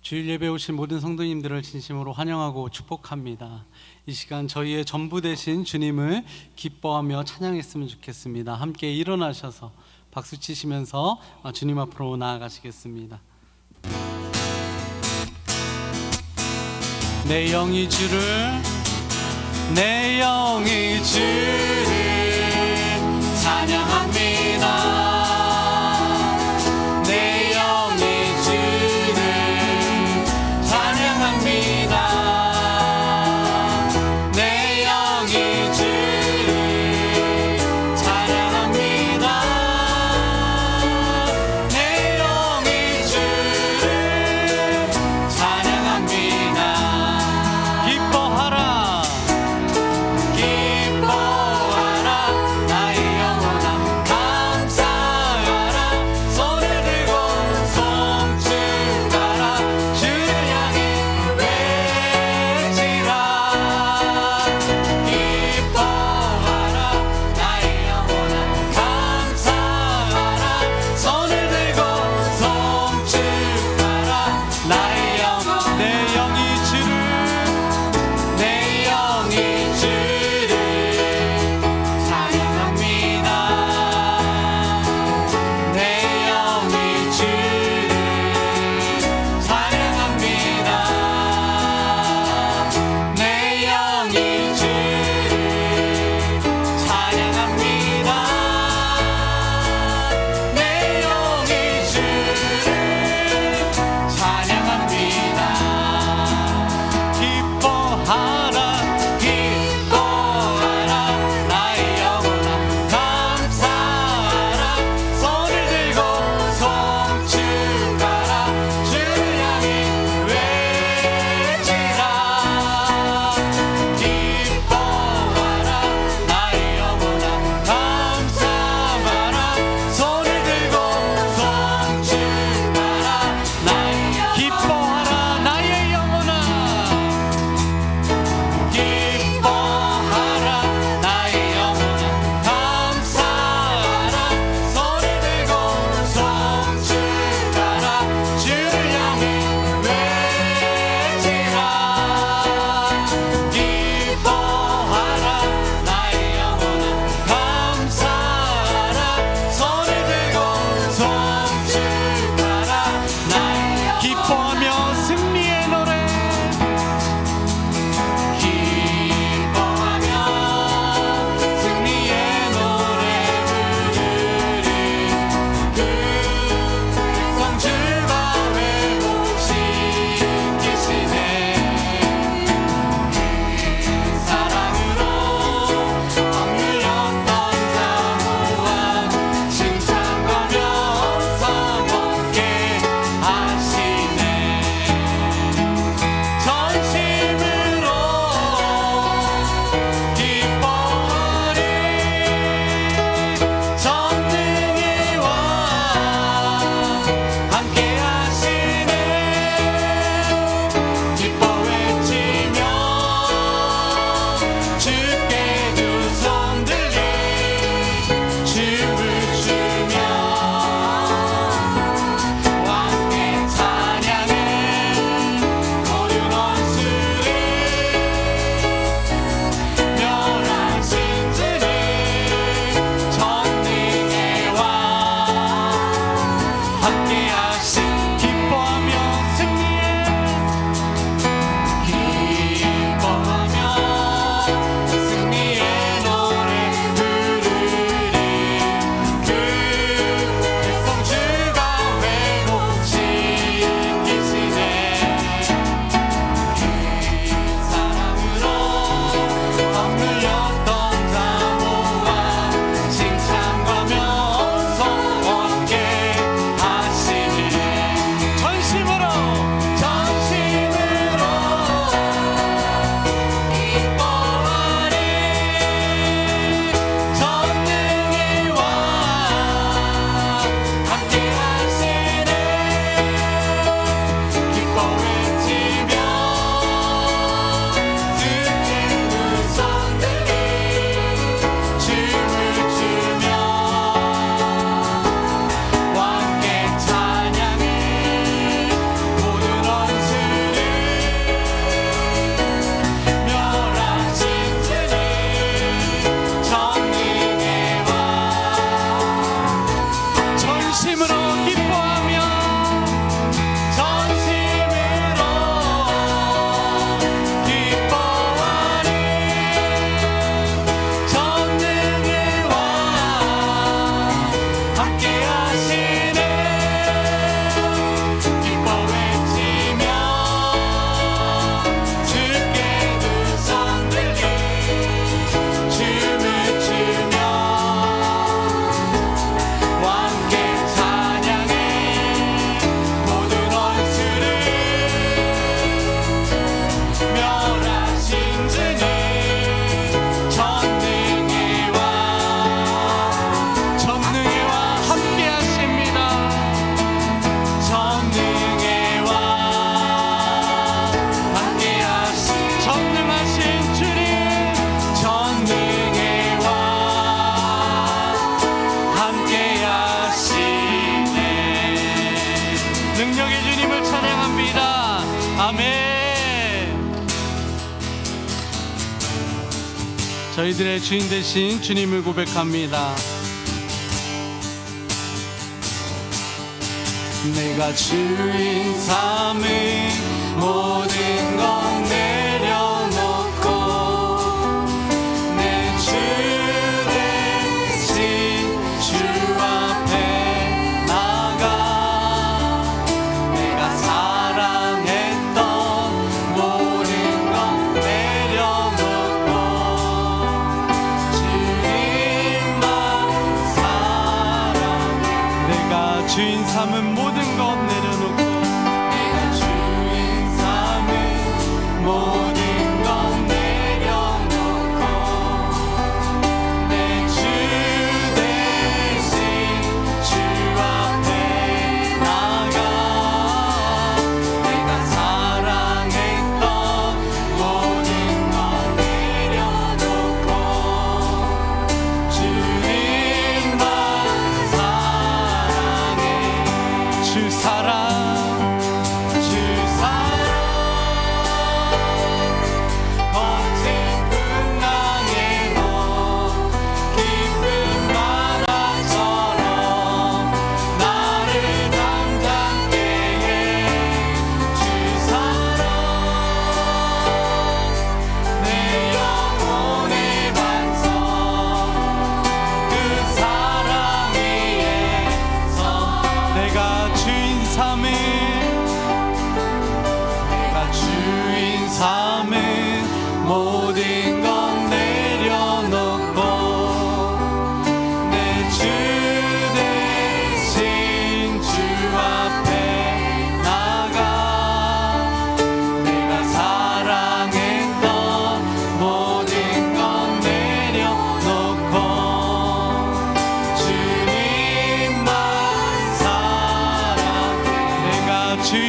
주일 예배 오신 모든 성도님들을 진심으로 환영하고 축복합니다. 이 시간 저희의 전부 되신 주님을 기뻐하며 찬양했으면 좋겠습니다. 함께 일어나셔서 박수 치시면서 주님 앞으로 나아가시겠습니다. 내 영이 주를 찬양합니다. 기뻐하라. 저희들의 주인 되신 주님을 고백합니다. 내가 주인 삼은 모든 건 내려놓고 내 주 대신 주 앞에 나가 내가 사랑했던 모든 건 내려놓고 주님만 사랑해. 내가 주인 삼은 모든 것 내려놓고 내가 주인 삼은 모든 것 내려놓고 내 주 대신 주 앞에 나가 내가 사랑했던 모든 것 내려놓고 주님만 사랑해. 주 사랑 주 사랑 거친 풍랑에도 깊은 바다처럼 나를 잠잠케 해. 주 사랑 내 영혼의 반석 그 사랑 위에서 내가 주인 삼은 모든 건 내려놓고 내 주 대신 주 앞에 나가 내가 사랑했던 모든 건 내려놓고 주님만 사랑해. 내가 주인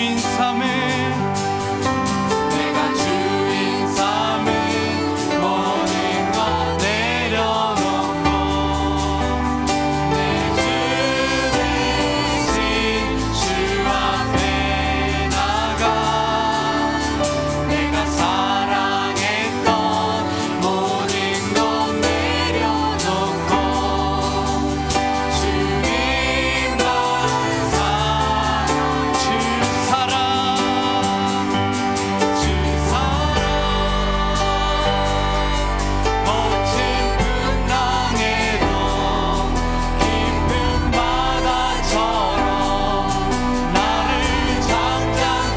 삼은 모든 것 내려놓고 내 주 대신 주 앞에 나가 내가 사랑했던 모든 것 내려놓고 주님만 사랑해. 주 사랑 주 사랑 거친 풍랑에도 깊은 바다처럼 나를 잠잠케 해.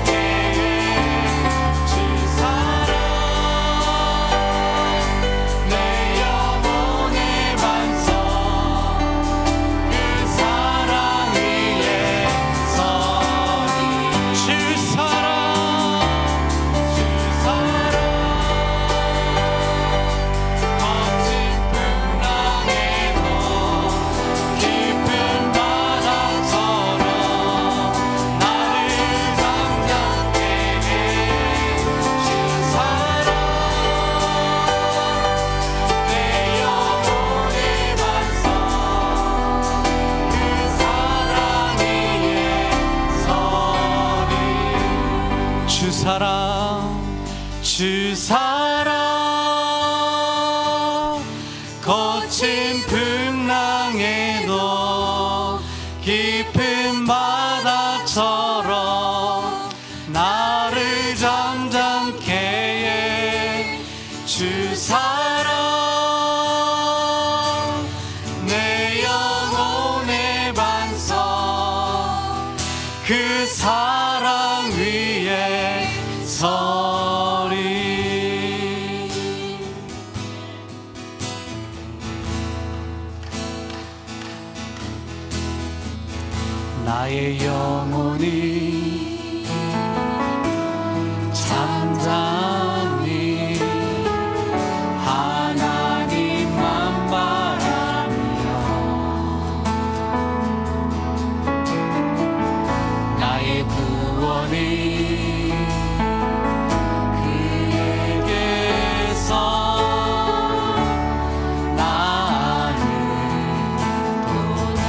주 사랑 내 영혼의 반석 그 사랑 위에 서리. 주 사랑 주 사랑 거친 풍랑에도 깊은 바다처럼 나를 잠잠케 해. 주 사랑 내 영혼의 반석 그 사랑 위에 서리. 주 사랑 주 사랑 거친 풍랑에도 깊은 바다처럼 나를 잠잠케 해. 주 사랑 내 영혼의 반석 그 사랑 위에 서리. 나의 영혼이 잠잠히 하나님만 바라며 나의 구원이 그에게서 나는 도다.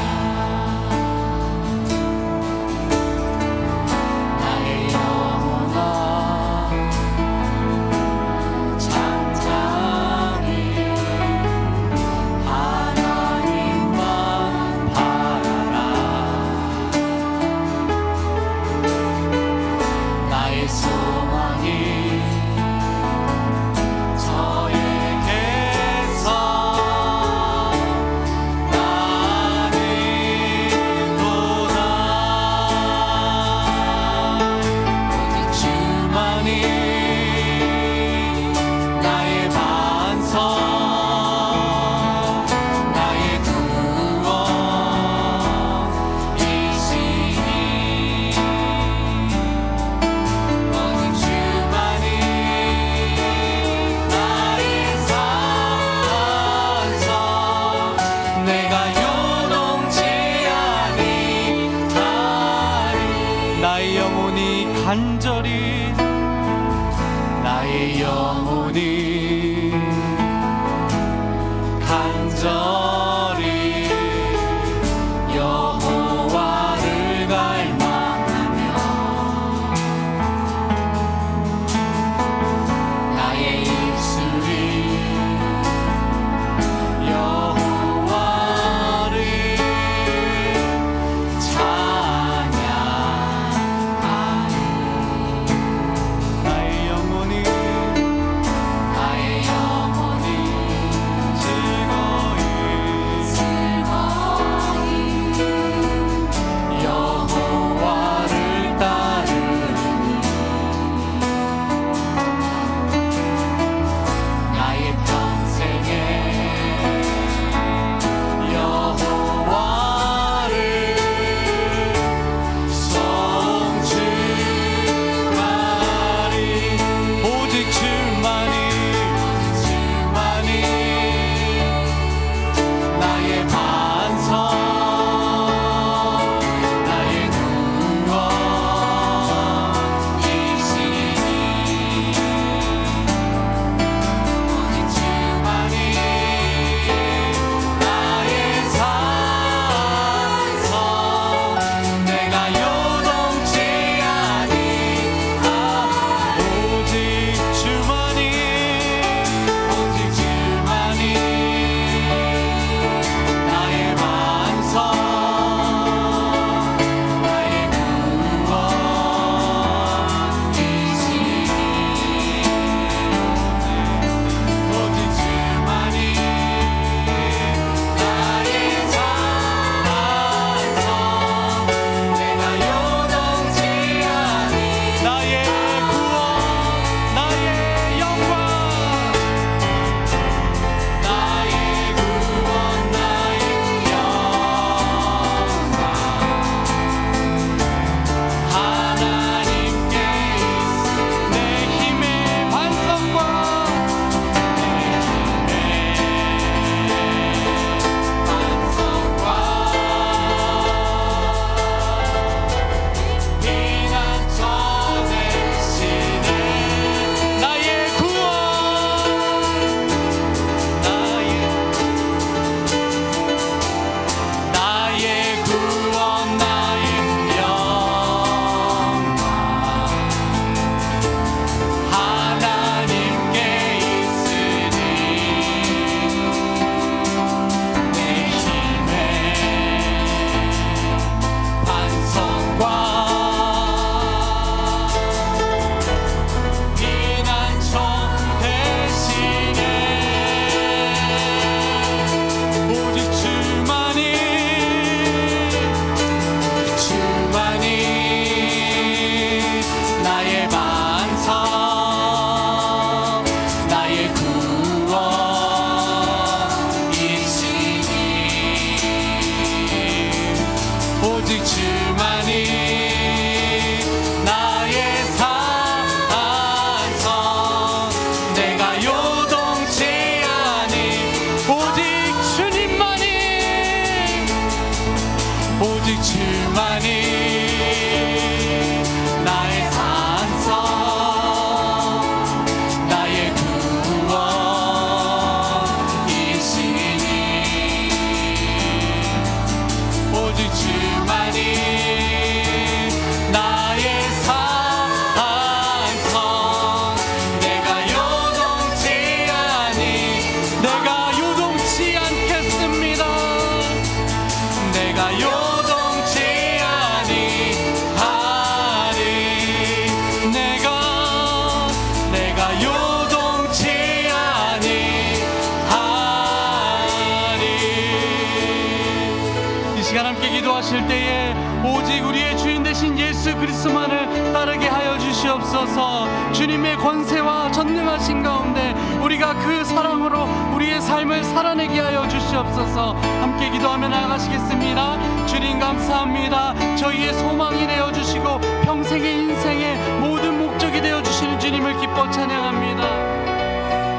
인도하실 때에 오직 우리의 주인 되신 예수 그리스도만을 따르게 하여 주시옵소서. 주님의 권세와 전능하신 가운데 우리가 그 사랑으로 우리의 삶을 살아내게 하여 주시옵소서. 함께 기도하며 나아가시겠습니다. 주님 감사합니다. 저희의 소망이 되어주시고 평생의 인생의 모든 목적이 되어주시는 주님을 기뻐 찬양합니다.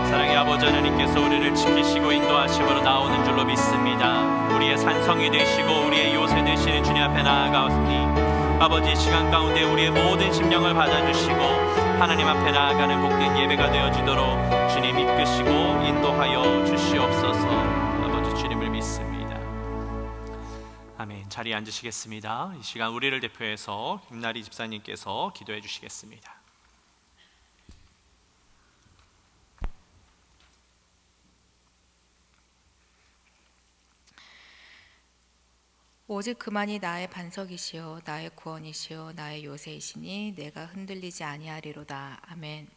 사랑의 아버지 하나님께서 우리를 지키시고 인도하심으로 나오는 줄로 믿습니다. 우리의 산성이 되시고 우리의 요새 되시는 주님 앞에 나아가오니 아버지 시간 가운데 우리의 모든 심령을 받아주시고 하나님 앞에 나아가는 복된 예배가 되어지도록 주님 이끄시고 인도하여 주시옵소서. 아버지 주님을 믿습니다. 아멘. 자리에 앉으시겠습니다. 이 시간 우리를 대표해서 김나리 집사님께서 기도해 주시겠습니다. 오직 그만이 나의 반석이시요 나의 구원이시요 나의 요새이시니 내가 흔들리지 아니하리로다. 아멘.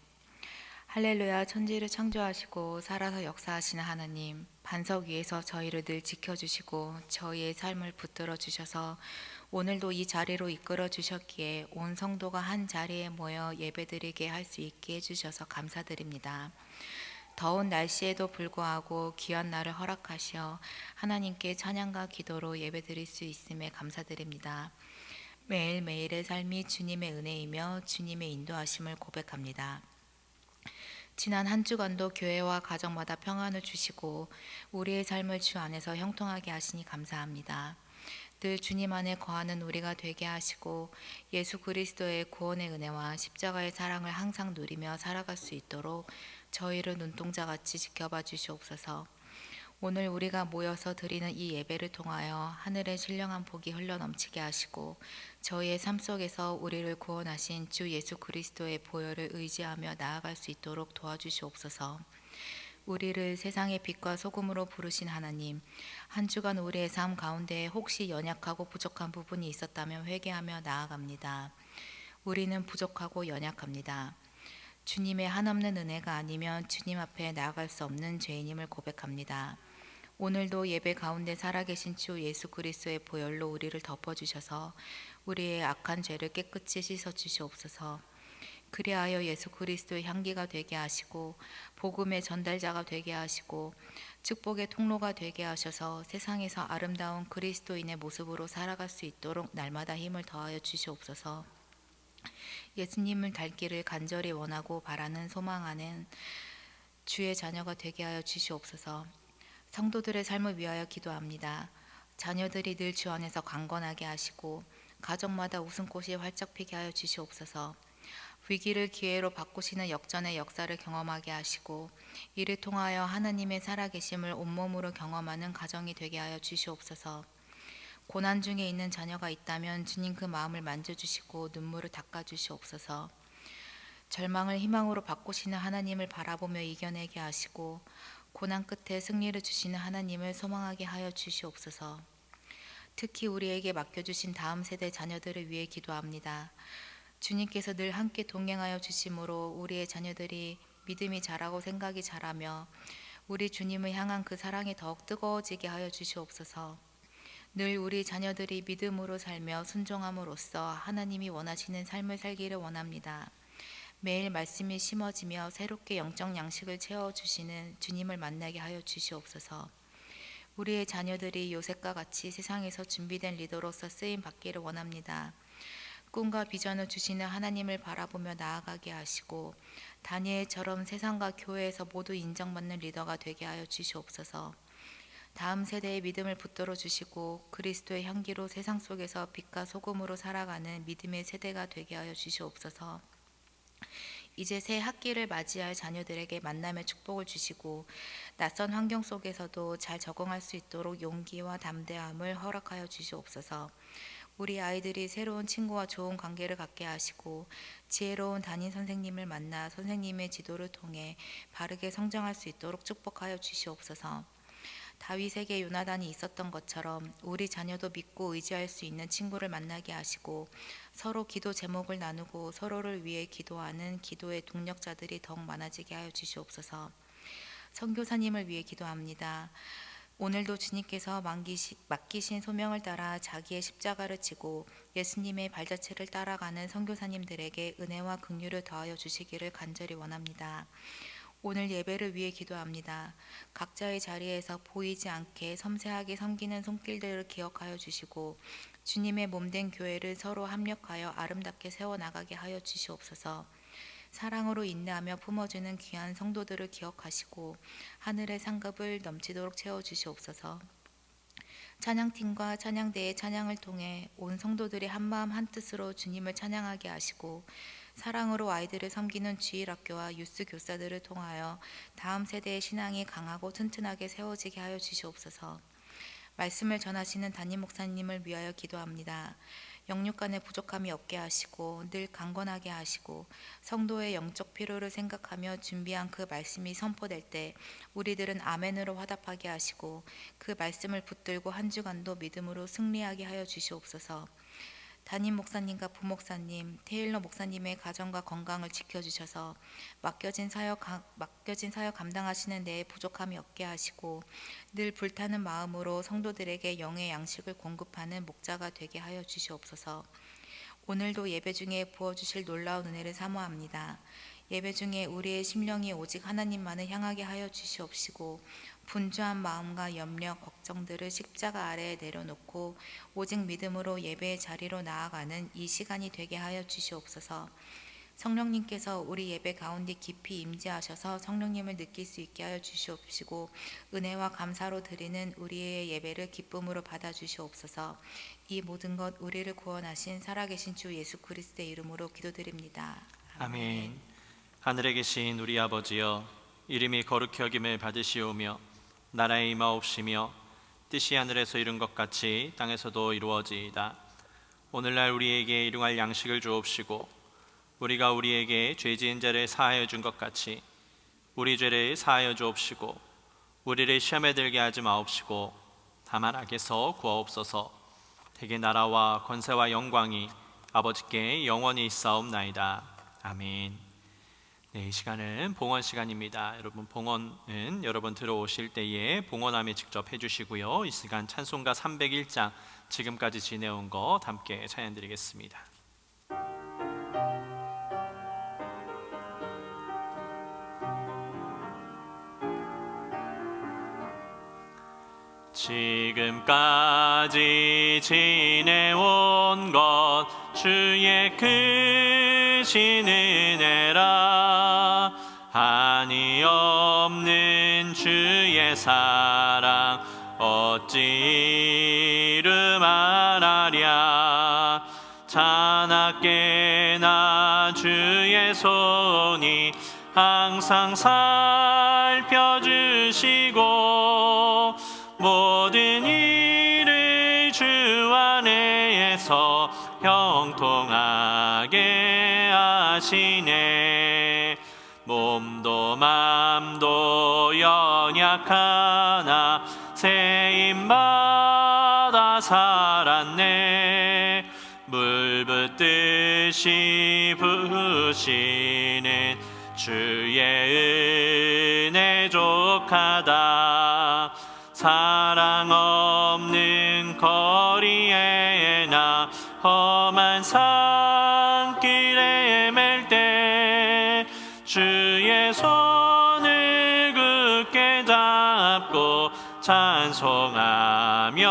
할렐루야. 천지를 창조하시고 살아서 역사하시는 하나님, 반석 위에서 저희를 늘 지켜주시고 저희의 삶을 붙들어 주셔서 오늘도 이 자리로 이끌어 주셨기에 온 성도가 한 자리에 모여 예배드리게 할 수 있게 해주셔서 감사드립니다. 더운 날씨에도 불구하고 귀한 날을 허락하시어 하나님께 찬양과 기도로 예배드릴 수 있음에 감사드립니다. 매일매일의 삶이 주님의 은혜이며 주님의 인도하심을 고백합니다. 지난 한 주간도 교회와 가정마다 평안을 주시고 우리의 삶을 주 안에서 형통하게 하시니 감사합니다. 늘 주님 안에 거하는 우리가 되게 하시고 예수 그리스도의 구원의 은혜와 십자가의 사랑을 항상 누리며 살아갈 수 있도록 저희를 눈동자같이 지켜봐 주시옵소서. 오늘 우리가 모여서 드리는 이 예배를 통하여 하늘의 신령한 복이 흘러넘치게 하시고 저희의 삶 속에서 우리를 구원하신 주 예수 그리스도의 보혈을 의지하며 나아갈 수 있도록 도와주시옵소서. 우리를 세상의 빛과 소금으로 부르신 하나님, 한 주간 우리의 삶 가운데 혹시 연약하고 부족한 부분이 있었다면 회개하며 나아갑니다. 우리는 부족하고 연약합니다. 주님의 한없는 은혜가 아니면 주님 앞에 나아갈 수 없는 죄인임을 고백합니다. 오늘도 예배 가운데 살아계신 주 예수 그리스도의 보혈로 우리를 덮어주셔서 우리의 악한 죄를 깨끗이 씻어주시옵소서. 그리하여 예수 그리스도의 향기가 되게 하시고 복음의 전달자가 되게 하시고 축복의 통로가 되게 하셔서 세상에서 아름다운 그리스도인의 모습으로 살아갈 수 있도록 날마다 힘을 더하여 주시옵소서. 예수님을 닮기를 간절히 원하고 바라는 소망하는 주의 자녀가 되게 하여 주시옵소서. 성도들의 삶을 위하여 기도합니다. 자녀들이 늘 주 안에서 강건하게 하시고 가정마다 웃음꽃이 활짝 피게 하여 주시옵소서. 위기를 기회로 바꾸시는 역전의 역사를 경험하게 하시고 이를 통하여 하나님의 살아계심을 온몸으로 경험하는 가정이 되게 하여 주시옵소서. 고난 중에 있는 자녀가 있다면 주님 그 마음을 만져주시고 눈물을 닦아주시옵소서. 절망을 희망으로 바꾸시는 하나님을 바라보며 이겨내게 하시고 고난 끝에 승리를 주시는 하나님을 소망하게 하여 주시옵소서. 특히 우리에게 맡겨주신 다음 세대 자녀들을 위해 기도합니다. 주님께서 늘 함께 동행하여 주심으로 우리의 자녀들이 믿음이 자라고 생각이 자라며 우리 주님을 향한 그 사랑이 더욱 뜨거워지게 하여 주시옵소서. 늘 우리 자녀들이 믿음으로 살며 순종함으로써 하나님이 원하시는 삶을 살기를 원합니다. 매일 말씀이 심어지며 새롭게 영적 양식을 채워주시는 주님을 만나게 하여 주시옵소서. 우리의 자녀들이 요셉과 같이 세상에서 준비된 리더로서 쓰임 받기를 원합니다. 꿈과 비전을 주시는 하나님을 바라보며 나아가게 하시고 다니엘처럼 세상과 교회에서 모두 인정받는 리더가 되게 하여 주시옵소서. 다음 세대의 믿음을 붙들어 주시고 그리스도의 향기로 세상 속에서 빛과 소금으로 살아가는 믿음의 세대가 되게 하여 주시옵소서. 이제 새 학기를 맞이할 자녀들에게 만남의 축복을 주시고 낯선 환경 속에서도 잘 적응할 수 있도록 용기와 담대함을 허락하여 주시옵소서. 우리 아이들이 새로운 친구와 좋은 관계를 갖게 하시고 지혜로운 담임 선생님을 만나 선생님의 지도를 통해 바르게 성장할 수 있도록 축복하여 주시옵소서. 다윗에게 요나단이 있었던 것처럼 우리 자녀도 믿고 의지할 수 있는 친구를 만나게 하시고 서로 기도 제목을 나누고 서로를 위해 기도하는 기도의 동력자들이 더욱 많아지게 하여 주시옵소서. 선교사님을 위해 기도합니다. 오늘도 주님께서 맡기신 소명을 따라 자기의 십자가를 지고 예수님의 발자취를 따라가는 선교사님들에게 은혜와 긍휼을 더하여 주시기를 간절히 원합니다. 오늘 예배를 위해 기도합니다. 각자의 자리에서 보이지 않게 섬세하게 섬기는 손길들을 기억하여 주시고 주님의 몸된 교회를 서로 합력하여 아름답게 세워나가게 하여 주시옵소서. 사랑으로 인내하며 품어주는 귀한 성도들을 기억하시고 하늘의 상급을 넘치도록 채워주시옵소서. 찬양팀과 찬양대의 찬양을 통해 온 성도들이 한마음 한뜻으로 주님을 찬양하게 하시고 사랑으로 아이들을 섬기는 주일학교와 유스 교사들을 통하여 다음 세대의 신앙이 강하고 튼튼하게 세워지게 하여 주시옵소서. 말씀을 전하시는 담임 목사님을 위하여 기도합니다. 영육 간의 부족함이 없게 하시고 늘 강건하게 하시고 성도의 영적 필요를 생각하며 준비한 그 말씀이 선포될 때 우리들은 아멘으로 화답하게 하시고 그 말씀을 붙들고 한 주간도 믿음으로 승리하게 하여 주시옵소서. 담임 목사님과 부목사님, 테일러 목사님의 가정과 건강을 지켜주셔서 맡겨진 사역 감당하시는 데에 부족함이 없게 하시고 늘 불타는 마음으로 성도들에게 영의 양식을 공급하는 목자가 되게 하여 주시옵소서. 오늘도 예배 중에 부어주실 놀라운 은혜를 사모합니다. 예배 중에 우리의 심령이 오직 하나님만을 향하게 하여 주시옵시고 분주한 마음과 염려, 걱정들을 십자가 아래에 내려놓고 오직 믿음으로 예배의 자리로 나아가는 이 시간이 되게 하여 주시옵소서. 성령님께서 우리 예배 가운데 깊이 임재하셔서 성령님을 느낄 수 있게 하여 주시옵시고 은혜와 감사로 드리는 우리의 예배를 기쁨으로 받아 주시옵소서. 이 모든 것 우리를 구원하신 살아계신 주 예수 그리스도의 이름으로 기도드립니다. 아멘. 하늘에 계신 우리 아버지여, 이름이 거룩히 여김을 받으시오며 나라의 임하옵시며 뜻이 하늘에서 이룬 것 같이 땅에서도 이루어지이다. 오늘날 우리에게 일용할 양식을 주옵시고 우리가 우리에게 죄 지은 자를 사하여 준 것 같이 우리 죄를 사하여 주옵시고 우리를 시험에 들게 하지 마옵시고 다만 악에서 구하옵소서. 대개 나라와 권세와 영광이 아버지께 영원히 있사옵나이다. 아멘. 네, 이 시간은 봉헌 시간입니다. 여러분, 봉헌은 여러분 들어오실 때에 봉헌함에 직접 해주시고요. 이 시간 찬송가 301장 지금까지 지내온 것 함께 찬양드리겠습니다. 지금까지 지내온 것 주의 크신 은혜라. 한이 없는 주의 사랑 어찌 이루 말하랴. 자나깨나 주의 손이 항상 살펴주시고 모든 일을 주 안에서 형통하게 하시네. 몸도 맘도 연약하나 세임받아 살았네. 물 붓듯이 부으시는 주의 은혜 족하다. 사랑 없는 거리에나 험한 산길에 맬 때 주의 손을 굳게 잡고 찬송하며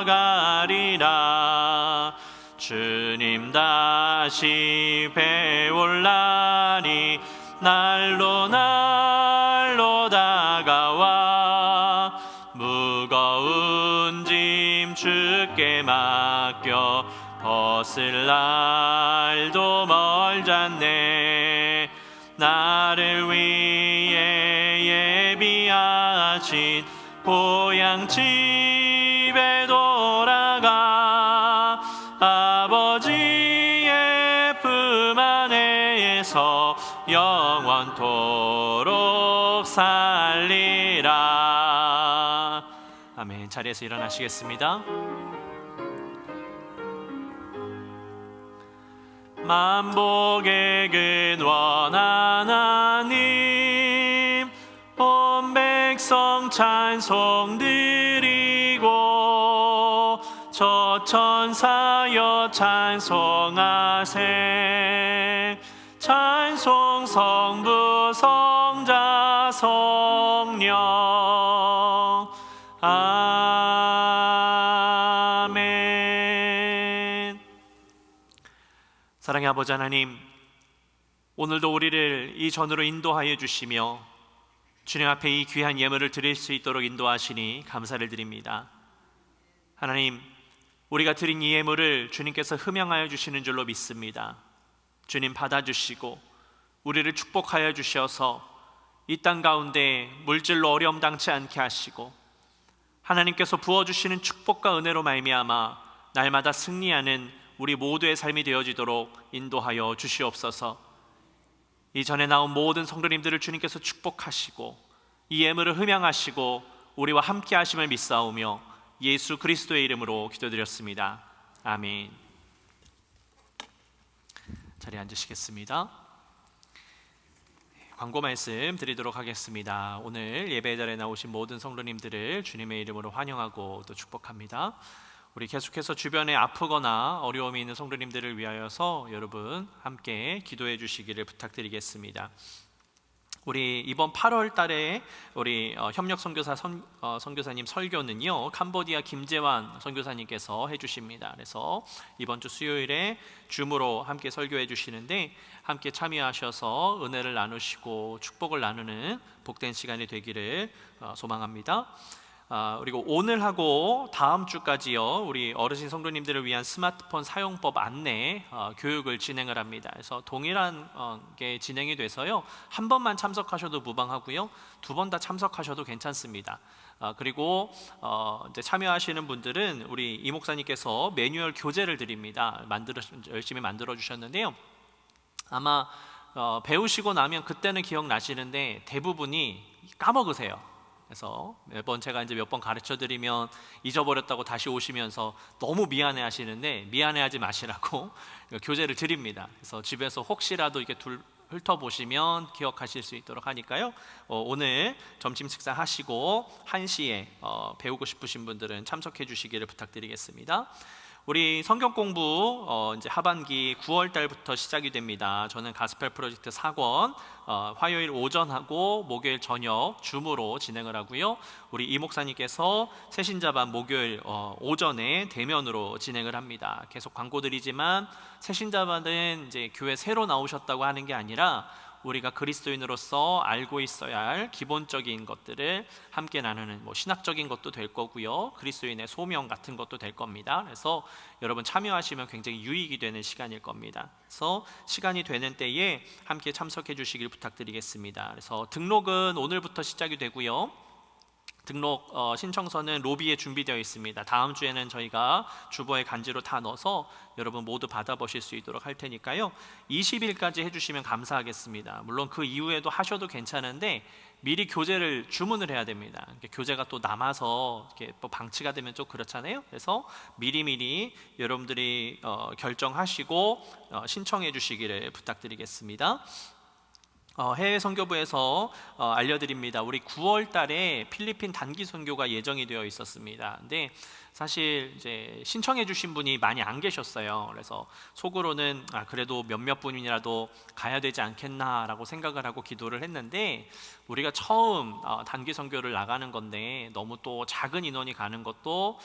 가리라. 주님 다시 배올라니 날로 날로 다가와 무거운 짐 주께 맡겨 벗을 날도 멀잖네. 나를 위해 예비하신 고향 집에 돌아가 아버지의 품 안에서 영원토록 살리라. 아멘. 자리에서 일어나시겠습니다. 만복의 근원 하나님 온 배 백성 찬송 드리고 저 천사여 찬송하세. 찬송 성부 성자 성령. 아멘. 사랑의 아버지 하나님, 오늘도 우리를 이 전으로 인도하여 주시며 주님 앞에 이 귀한 예물을 드릴 수 있도록 인도하시니 감사를 드립니다. 하나님, 우리가 드린 이 예물을 주님께서 흠양하여 주시는 줄로 믿습니다. 주님 받아주시고 우리를 축복하여 주셔서 이 땅 가운데 물질로 어려움 당치 않게 하시고 하나님께서 부어주시는 축복과 은혜로 말미암아 날마다 승리하는 우리 모두의 삶이 되어지도록 인도하여 주시옵소서. 이전에 나온 모든 성도님들을 주님께서 축복하시고 이 예물을 흠양하시고 우리와 함께 하심을 믿사오며 예수 그리스도의 이름으로 기도드렸습니다. 아멘. 자리에 앉으시겠습니다. 광고 말씀 드리도록 하겠습니다. 오늘 예배 자리에 나오신 모든 성도님들을 주님의 이름으로 환영하고 또 축복합니다. 우리 계속해서 주변에 아프거나 어려움이 있는 성도님들을 위하여서 여러분 함께 기도해 주시기를 부탁드리겠습니다. 우리 이번 8월 달에 우리 협력 선교사 선교사님 설교는요, 캄보디아 김재환 선교사님께서 해주십니다. 그래서 이번 주 수요일에 줌으로 함께 설교해 주시는데 함께 참여하셔서 은혜를 나누시고 축복을 나누는 복된 시간이 되기를 소망합니다. 그리고 오늘하고 다음 주까지요, 우리 어르신 성도님들을 위한 스마트폰 사용법 안내 교육을 진행을 합니다. 그래서 동일한 게 진행이 돼서요, 한 번만 참석하셔도 무방하고요, 두 번 다 참석하셔도 괜찮습니다. 그리고 이제 참여하시는 분들은 우리 이 목사님께서 매뉴얼 교재를 드립니다. 열심히 만들어 주셨는데요, 아마 배우시고 나면 그때는 기억나시는데 대부분이 까먹으세요. 그래서 매번 제가 이제 몇 번 가르쳐 드리면 잊어버렸다고 다시 오시면서 너무 미안해 하시는데 미안해하지 마시라고 교재를 드립니다. 그래서 집에서 혹시라도 이렇게 훑어보시면 기억하실 수 있도록 하니까요, 오늘 점심 식사 하시고 1시에 배우고 싶으신 분들은 참석해 주시기를 부탁드리겠습니다. 우리 성경 공부 이제 하반기 9월 달부터 시작이 됩니다. 저는 가스펠 프로젝트 4권 화요일 오전하고 목요일 저녁 줌으로 진행을 하고요, 우리 이 목사님께서 새신자반 목요일 오전에 대면으로 진행을 합니다. 계속 광고 드리지만 새신자반은 이제 교회 새로 나오셨다고 하는 게 아니라 우리가 그리스도인으로서 알고 있어야 할 기본적인 것들을 함께 나누는 신학적인 것도 될 거고요, 그리스도인의 소명 같은 것도 될 겁니다. 그래서 여러분 참여하시면 굉장히 유익이 되는 시간일 겁니다. 그래서 시간이 되는 때에 함께 참석해 주시길 부탁드리겠습니다. 그래서 등록은 오늘부터 시작이 되고요, 등록 신청서는 로비에 준비되어 있습니다. 다음 주에는 저희가 주보에 간지로 다 넣어서 여러분 모두 받아보실 수 있도록 할 테니까요, 20일까지 해주시면 감사하겠습니다. 물론 그 이후에도 하셔도 괜찮은데 미리 교재를 주문을 해야 됩니다. 교재가 또 남아서 이렇게 또 방치가 되면 좀 그렇잖아요. 그래서 미리미리 여러분들이 결정하시고 신청해 주시기를 부탁드리겠습니다. 해외 선교부에서 알려드립니다. 우리 9월 달에 필리핀 단기 선교가 예정이 되어 있었습니다. 근데 사실 이제 신청해 주신 분이 많이 안 계셨어요. 그래서 속으로는 그래도 몇몇 분이라도 가야 되지 않겠나라고 생각을 하고 기도를 했는데, 우리가 처음 단기 선교를 나가는 건데 너무 또 작은 인원이 가는 것도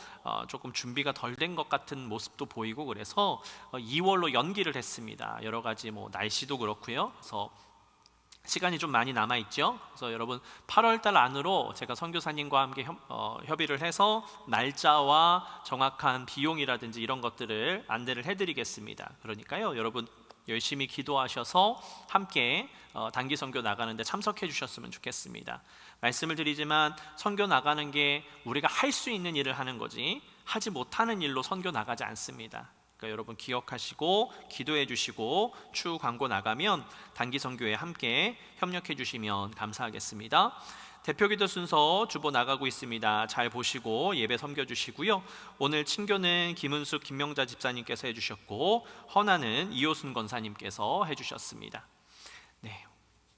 조금 준비가 덜 된 것 같은 모습도 보이고, 그래서 2월로 연기를 했습니다. 여러 가지 날씨도 그렇고요. 그래서 시간이 좀 많이 남아있죠. 그래서 여러분 8월달 안으로 제가 선교사님과 함께 협의를 해서 날짜와 정확한 비용이라든지 이런 것들을 안내를 해드리겠습니다. 그러니까요, 여러분 열심히 기도하셔서 함께 단기 선교 나가는데 참석해 주셨으면 좋겠습니다. 말씀을 드리지만 선교 나가는 게 우리가 할 수 있는 일을 하는 거지 하지 못하는 일로 선교 나가지 않습니다. 그러니까 여러분 기억하시고 기도해 주시고 추후 광고 나가면 단기 선교에 함께 협력해 주시면 감사하겠습니다. 대표기도 순서 주보 나가고 있습니다. 잘 보시고 예배 섬겨 주시고요. 오늘 친교는 김은숙 김명자 집사님께서 해주셨고, 헌화는 이호순 권사님께서 해주셨습니다. 네,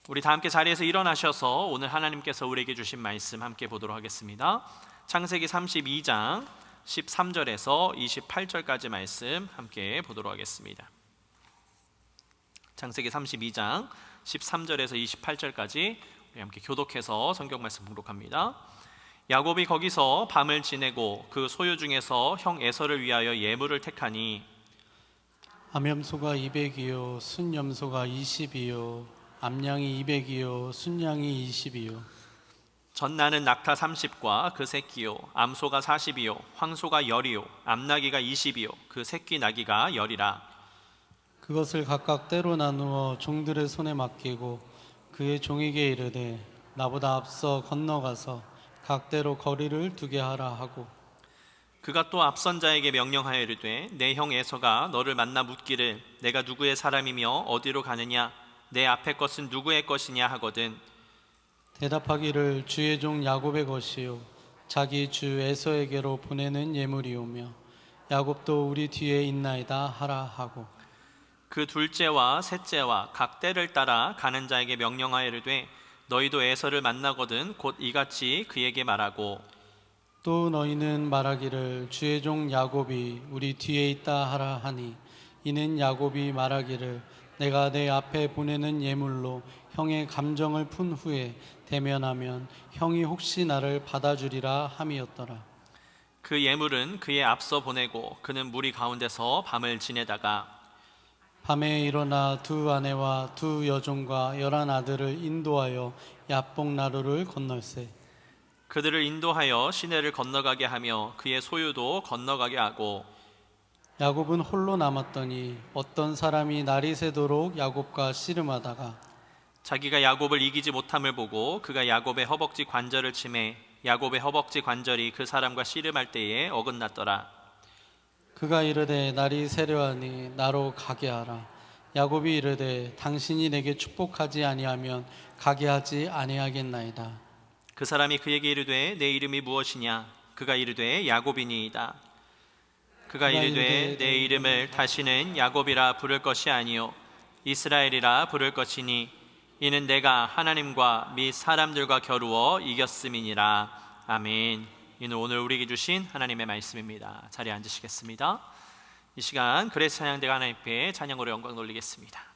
우리 다 함께 자리에서 일어나셔서 오늘 하나님께서 우리에게 주신 말씀 함께 보도록 하겠습니다. 창세기 32장 13절에서 28절까지 말씀 함께 보도록 하겠습니다. 창세기 32장 13절에서 28절까지 우리 함께 교독해서 성경 말씀 봉독합니다. 야곱이 거기서 밤을 지내고 그 소유 중에서 형 에서를 위하여 예물을 택하니 암염소가 200이요 순염소가 20이요 암양이 200이요 순양이 20이요 전나는 낙타 30과 그 새끼요 암소가 40이요 황소가 10이요 암나귀가 20이요 그 새끼 나귀가 10이라. 그것을 각각 때로 나누어 종들의 손에 맡기고 그의 종에게 이르되 나보다 앞서 건너가서 각대로 거리를 두게 하라 하고 그가 또 앞선 자에게 명령하여 이르되 내 형 에서가 너를 만나 묻기를 내가 누구의 사람이며 어디로 가느냐 내 앞에 것은 누구의 것이냐 하거든 대답하기를 주의 종 야곱의 것이요 자기 주 에서에게로 보내는 예물이오며 야곱도 우리 뒤에 있나이다 하라 하고 그 둘째와 셋째와 각 때를 따라 가는 자에게 명령하여 이르되 너희도 에서를 만나거든 곧 이같이 그에게 말하고 또 너희는 말하기를 주의 종 야곱이 우리 뒤에 있다 하라 하니 이는 야곱이 말하기를 내가 내 앞에 보내는 예물로 형의 감정을 푼 후에 대면하면 형이 혹시 나를 받아주리라 함이었더라. 그 예물은 그의 앞서 보내고 그는 무리 가운데서 밤을 지내다가 밤에 일어나 두 아내와 두 여종과 11 아들을 인도하여 야복 나루를 건널세 그들을 인도하여 시내를 건너가게 하며 그의 소유도 건너가게 하고 야곱은 홀로 남았더니 어떤 사람이 날이 새도록 야곱과 씨름하다가 자기가 야곱을 이기지 못함을 보고 그가 야곱의 허벅지 관절을 치매 야곱의 허벅지 관절이 그 사람과 씨름할 때에 어긋났더라. 그가 이르되 날이 새려하니 나로 가게 하라. 야곱이 이르되 당신이 내게 축복하지 아니하면 가게 하지 아니하겠나이다. 그 사람이 그에게 이르되 내 이름이 무엇이냐 그가 이르되 야곱이니이다. 그가 이르되 내 이름을 다시는 야곱이라 부를 것이 아니요 이스라엘이라 부를 것이니 이는 내가 하나님과 및 사람들과 겨루어 이겼음이니라. 아멘. 이는 오늘 우리에게 주신 하나님의 말씀입니다. 자리에 앉으시겠습니다. 이 시간 그레이스 찬양대가 하나님께 찬양으로 영광 돌리겠습니다.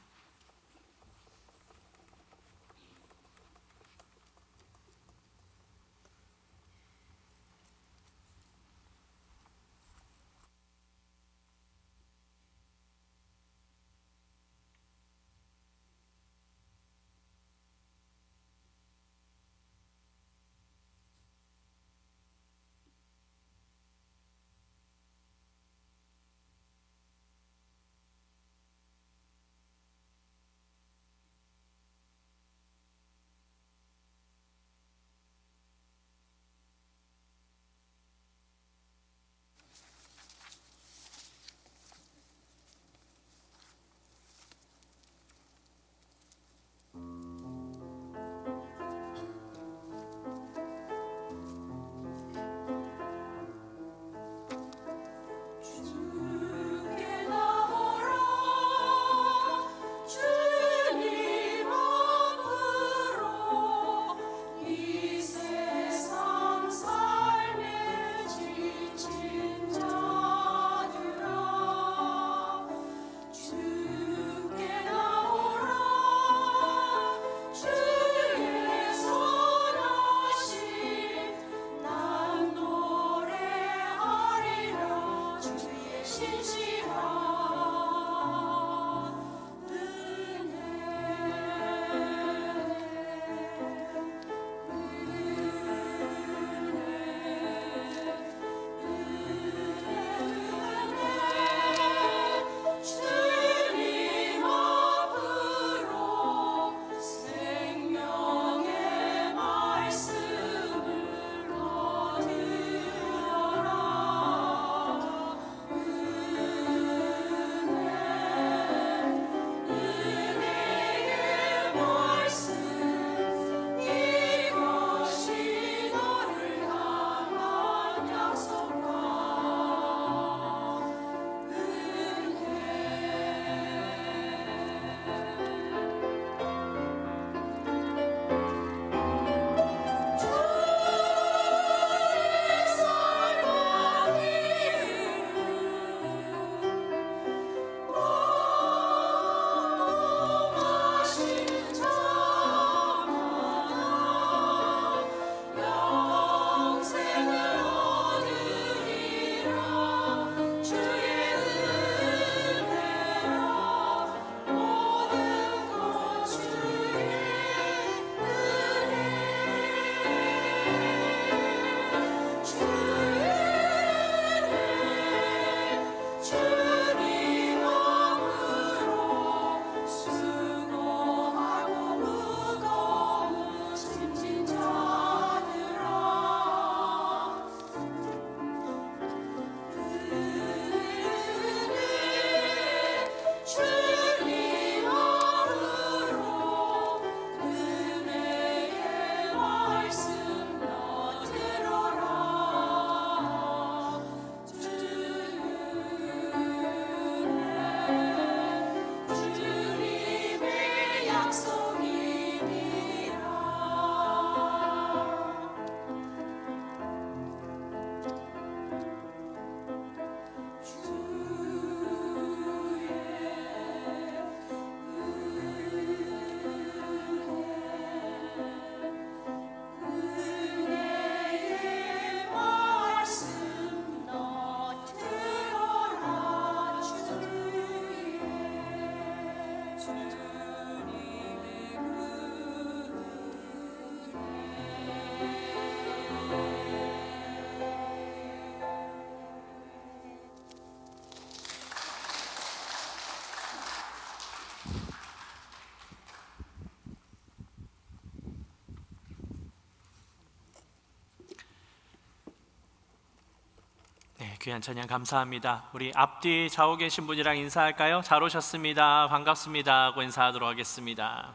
귀한 찬양 감사합니다. 우리 앞뒤 좌우 계신 분이랑 인사할까요? 잘 오셨습니다. 반갑습니다 하고 인사하도록 하겠습니다.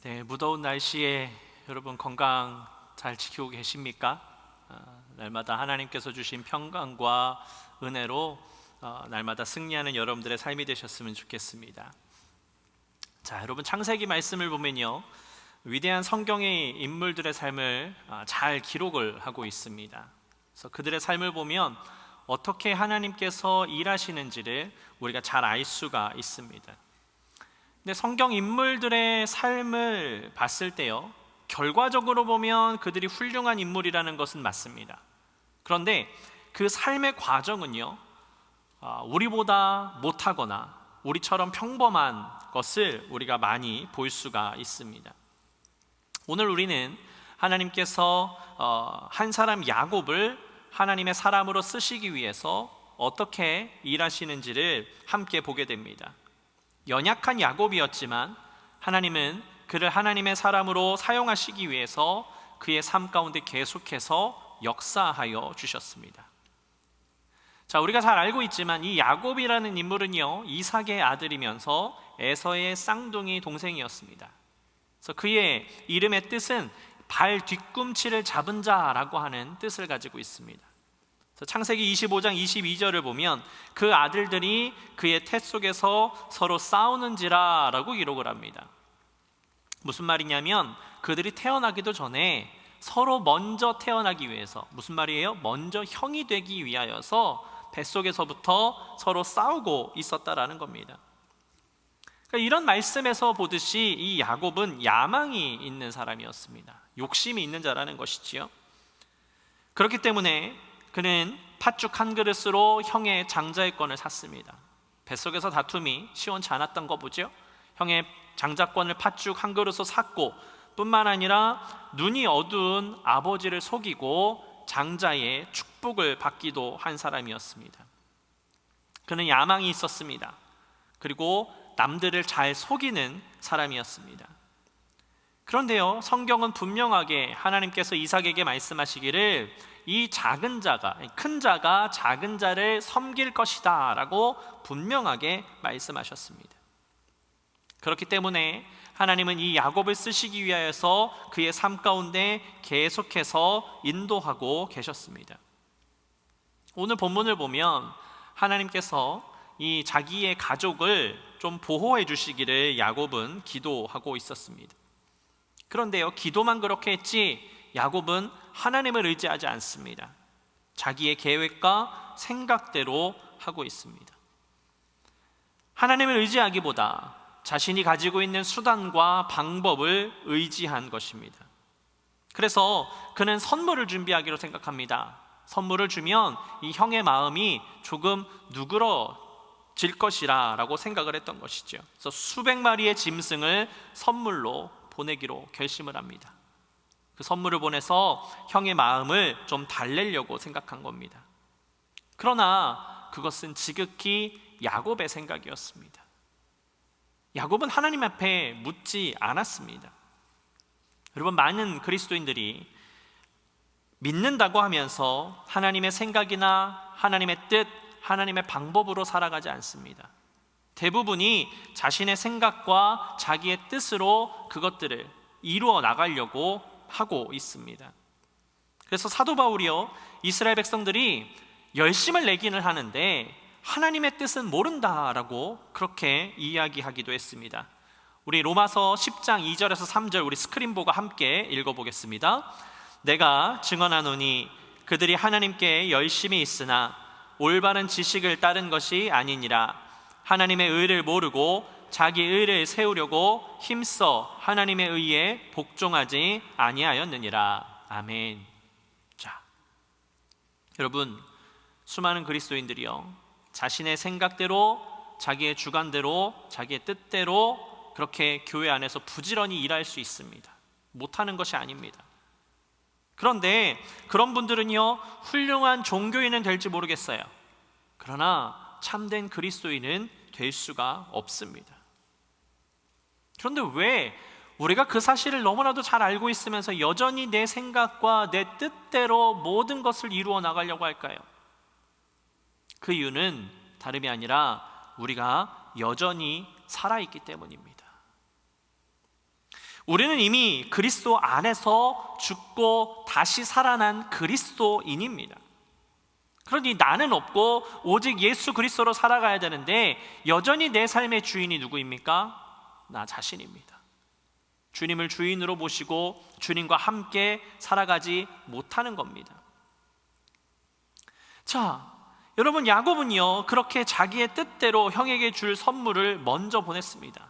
네, 무더운 날씨에 여러분 건강 잘 지키고 계십니까? 날마다 하나님께서 주신 평강과 은혜로 날마다 승리하는 여러분들의 삶이 되셨으면 좋겠습니다. 자, 여러분 창세기 말씀을 보면요, 위대한 성경의 인물들의 삶을 잘 기록을 하고 있습니다. 그래서 그들의 삶을 보면 어떻게 하나님께서 일하시는지를 우리가 잘 알 수가 있습니다. 근데 성경 인물들의 삶을 봤을 때요, 결과적으로 보면 그들이 훌륭한 인물이라는 것은 맞습니다. 그런데 그 삶의 과정은요, 우리보다 못하거나 우리처럼 평범한 것을 우리가 많이 볼 수가 있습니다. 오늘 우리는 하나님께서 한 사람 야곱을 하나님의 사람으로 쓰시기 위해서 어떻게 일하시는지를 함께 보게 됩니다. 연약한 야곱이었지만 하나님은 그를 하나님의 사람으로 사용하시기 위해서 그의 삶 가운데 계속해서 역사하여 주셨습니다. 자, 우리가 잘 알고 있지만 이 야곱이라는 인물은요, 이삭의 아들이면서 에서의 쌍둥이 동생이었습니다. 그래서 그의 이름의 뜻은 발 뒤꿈치를 잡은 자라고 하는 뜻을 가지고 있습니다. 그래서 창세기 25장 22절을 보면 그 아들들이 그의 태 속에서 서로 싸우는지라 라고 기록을 합니다. 무슨 말이냐면 그들이 태어나기도 전에 서로 먼저 태어나기 위해서, 무슨 말이에요? 먼저 형이 되기 위하여서 뱃속에서부터 서로 싸우고 있었다라는 겁니다. 그러니까 이런 말씀에서 보듯이 이 야곱은 야망이 있는 사람이었습니다. 욕심이 있는 자라는 것이지요. 그렇기 때문에 그는 팥죽 한 그릇으로 형의 장자권을 샀습니다. 뱃속에서 다툼이 시원치 않았던 거 보죠. 형의 장자권을 팥죽 한 그릇으로 샀고, 뿐만 아니라 눈이 어두운 아버지를 속이고 장자의 축복을 받기도 한 사람이었습니다. 그는 야망이 있었습니다. 그리고 남들을 잘 속이는 사람이었습니다. 그런데요, 성경은 분명하게 하나님께서 이삭에게 말씀하시기를 이 작은 자가, 큰 자가 작은 자를 섬길 것이다 라고 분명하게 말씀하셨습니다. 그렇기 때문에 하나님은 이 야곱을 쓰시기 위하여서 그의 삶 가운데 계속해서 인도하고 계셨습니다. 오늘 본문을 보면 하나님께서 이 자기의 가족을 좀 보호해 주시기를 야곱은 기도하고 있었습니다. 그런데요, 기도만 그렇게 했지 야곱은 하나님을 의지하지 않습니다. 자기의 계획과 생각대로 하고 있습니다. 하나님을 의지하기보다 자신이 가지고 있는 수단과 방법을 의지한 것입니다. 그래서 그는 선물을 준비하기로 생각합니다. 선물을 주면 이 형의 마음이 조금 누그러질 것이라 라고 생각을 했던 것이죠. 그래서 수백 마리의 짐승을 선물로 보내기로 결심을 합니다. 그 선물을 보내서 형의 마음을 좀 달래려고 생각한 겁니다. 그러나 그것은 지극히 야곱의 생각이었습니다. 야곱은 하나님 앞에 묻지 않았습니다. 여러분, 많은 그리스도인들이 믿는다고 하면서 하나님의 생각이나 하나님의 뜻, 하나님의 방법으로 살아가지 않습니다. 대부분이 자신의 생각과 자기의 뜻으로 그것들을 이루어 나가려고 하고 있습니다. 그래서 사도 바울이요, 이스라엘 백성들이 열심을 내기는 하는데 하나님의 뜻은 모른다라고 그렇게 이야기하기도 했습니다. 우리 로마서 10장 2절에서 3절 우리 스크린 보고 함께 읽어보겠습니다. 내가 증언하노니 그들이 하나님께 열심히 있으나 올바른 지식을 따른 것이 아니니라. 하나님의 의를 모르고 자기 의를 세우려고 힘써 하나님의 의에 복종하지 아니하였느니라. 아멘. 자, 여러분, 수많은 그리스도인들이요, 자신의 생각대로, 자기의 주관대로, 자기의 뜻대로 그렇게 교회 안에서 부지런히 일할 수 있습니다. 못하는 것이 아닙니다. 그런데 그런 분들은요, 훌륭한 종교인은 될지 모르겠어요. 그러나 참된 그리스도인은 될 수가 없습니다. 그런데 왜 우리가 그 사실을 너무나도 잘 알고 있으면서 여전히 내 생각과 내 뜻대로 모든 것을 이루어 나가려고 할까요? 그 이유는 다름이 아니라 우리가 여전히 살아있기 때문입니다. 우리는 이미 그리스도 안에서 죽고 다시 살아난 그리스도인입니다. 그러니 나는 없고 오직 예수 그리스도로 살아가야 되는데 여전히 내 삶의 주인이 누구입니까? 나 자신입니다. 주님을 주인으로 모시고 주님과 함께 살아가지 못하는 겁니다. 자, 여러분, 야곱은요 그렇게 자기의 뜻대로 형에게 줄 선물을 먼저 보냈습니다.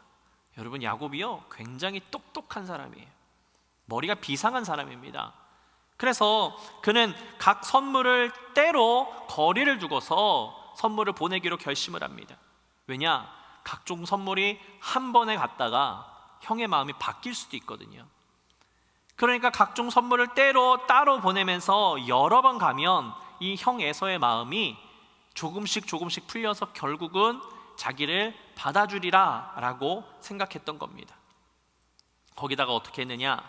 여러분, 야곱이요 굉장히 똑똑한 사람이에요. 머리가 비상한 사람입니다. 그래서 그는 각 선물을 때로 거리를 두고서 선물을 보내기로 결심을 합니다. 왜냐? 각종 선물이 한 번에 갔다가 형의 마음이 바뀔 수도 있거든요. 그러니까 각종 선물을 때로 따로 보내면서 여러 번 가면 이 형 에서의 마음이 조금씩 풀려서 결국은 자기를 받아주리라 라고 생각했던 겁니다. 거기다가 어떻게 했느냐?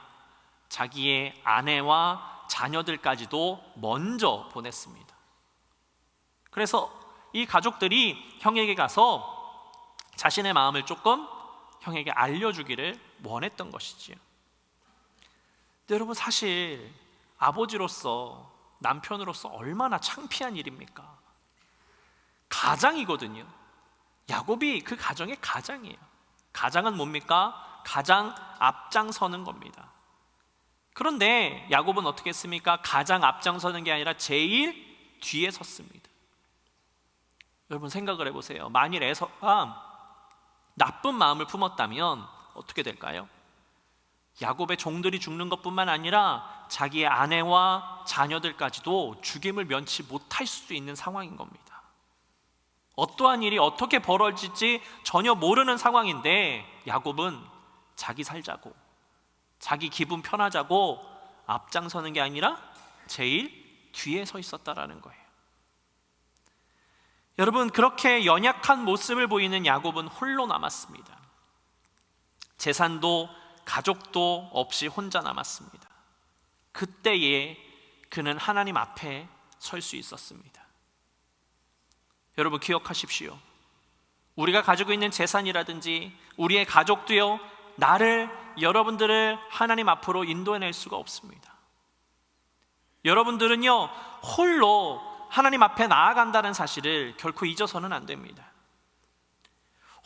자기의 아내와 자녀들까지도 먼저 보냈습니다. 그래서 이 가족들이 형에게 가서 자신의 마음을 조금 형에게 알려주기를 원했던 것이지요. 근데 여러분, 사실 아버지로서, 남편으로서 얼마나 창피한 일입니까? 가장이거든요. 야곱이 그 가정의 가장이에요. 가장은 뭡니까? 가장 앞장서는 겁니다. 그런데 야곱은 어떻게 했습니까? 가장 앞장서는 게 아니라 제일 뒤에 섰습니다. 여러분, 생각을 해보세요. 만일 에서가 나쁜 마음을 품었다면 어떻게 될까요? 야곱의 종들이 죽는 것뿐만 아니라 자기의 아내와 자녀들까지도 죽임을 면치 못할 수도 있는 상황인 겁니다. 어떠한 일이 어떻게 벌어질지 전혀 모르는 상황인데 야곱은 자기 살자고, 자기 기분 편하자고 앞장서는 게 아니라 제일 뒤에 서 있었다라는 거예요. 여러분, 그렇게 연약한 모습을 보이는 야곱은 홀로 남았습니다. 재산도 가족도 없이 혼자 남았습니다. 그때에 그는 하나님 앞에 설 수 있었습니다. 여러분, 기억하십시오. 우리가 가지고 있는 재산이라든지 우리의 가족도요, 나를, 여러분들을 하나님 앞으로 인도해낼 수가 없습니다. 여러분들은요 홀로 하나님 앞에 나아간다는 사실을 결코 잊어서는 안 됩니다.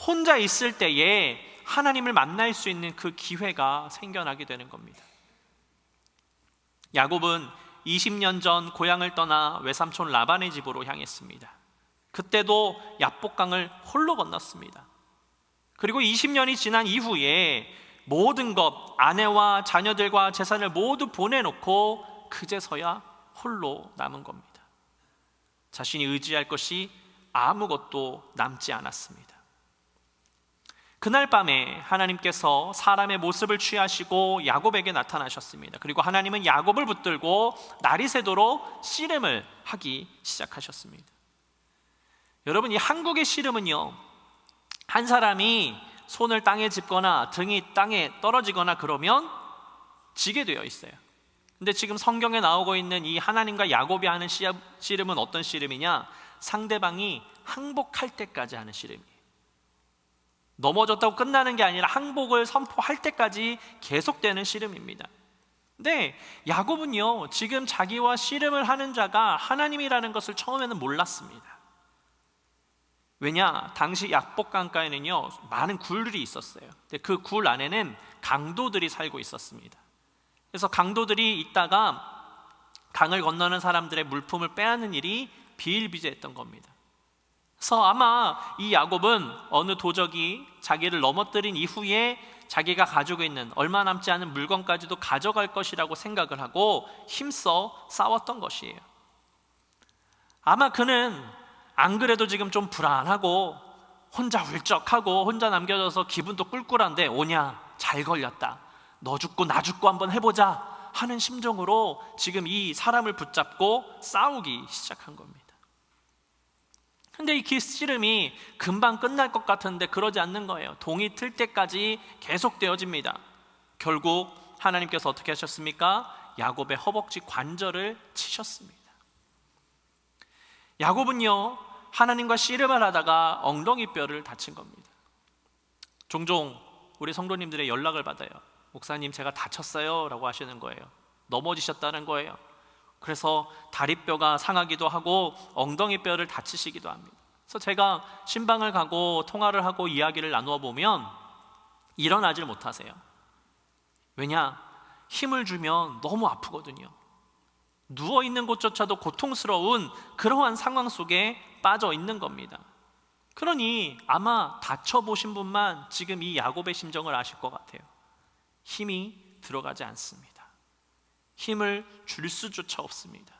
혼자 있을 때에 하나님을 만날 수 있는 그 기회가 생겨나게 되는 겁니다. 야곱은 20년 전 고향을 떠나 외삼촌 라반의 집으로 향했습니다. 그때도 야복강을 홀로 건넜습니다. 그리고 20년이 지난 이후에 모든 것, 아내와 자녀들과 재산을 모두 보내놓고 그제서야 홀로 남은 겁니다. 자신이 의지할 것이 아무것도 남지 않았습니다. 그날 밤에 하나님께서 사람의 모습을 취하시고 야곱에게 나타나셨습니다. 그리고 하나님은 야곱을 붙들고 날이 새도록 씨름을 하기 시작하셨습니다. 여러분, 이 한국의 씨름은요, 한 사람이 손을 땅에 짚거나 등이 땅에 떨어지거나 그러면 지게 되어 있어요. 근데 지금 성경에 나오고 있는 이 하나님과 야곱이 하는 씨름은 어떤 씨름이냐? 상대방이 항복할 때까지 하는 씨름이에요. 넘어졌다고 끝나는 게 아니라 항복을 선포할 때까지 계속되는 씨름입니다. 근데 야곱은요, 지금 자기와 씨름을 하는 자가 하나님이라는 것을 처음에는 몰랐습니다. 왜냐? 당시 약복강가에는요 많은 굴들이 있었어요. 근데 그 굴 안에는 강도들이 살고 있었습니다. 그래서 강도들이 있다가 강을 건너는 사람들의 물품을 빼앗는 일이 비일비재했던 겁니다. 그래서 아마 이 야곱은 어느 도적이 자기를 넘어뜨린 이후에 자기가 가지고 있는 얼마 남지 않은 물건까지도 가져갈 것이라고 생각을 하고 힘써 싸웠던 것이에요. 아마 그는 안 그래도 지금 좀 불안하고 혼자 울적하고 혼자 남겨져서 기분도 꿀꿀한데, 오냐, 잘 걸렸다, 너 죽고 나 죽고 한번 해보자 하는 심정으로 지금 이 사람을 붙잡고 싸우기 시작한 겁니다. 근데 이 씨름이 금방 끝날 것 같은데 그러지 않는 거예요. 동이 틀 때까지 계속되어집니다. 결국 하나님께서 어떻게 하셨습니까? 야곱의 허벅지 관절을 치셨습니다. 야곱은요, 하나님과 씨름을 하다가 엉덩이 뼈를 다친 겁니다. 종종 우리 성도님들의 연락을 받아요. 목사님, 제가 다쳤어요 라고 하시는 거예요. 넘어지셨다는 거예요. 그래서 다리뼈가 상하기도 하고 엉덩이 뼈를 다치시기도 합니다. 그래서 제가 신방을 가고 통화를 하고 이야기를 나누어 보면 일어나질 못하세요. 왜냐? 힘을 주면 너무 아프거든요. 누워있는 곳조차도 고통스러운 그러한 상황 속에 빠져 있는 겁니다. 그러니 아마 다쳐보신 분만 지금 이 야곱의 심정을 아실 것 같아요. 힘이 들어가지 않습니다. 힘을 줄 수조차 없습니다.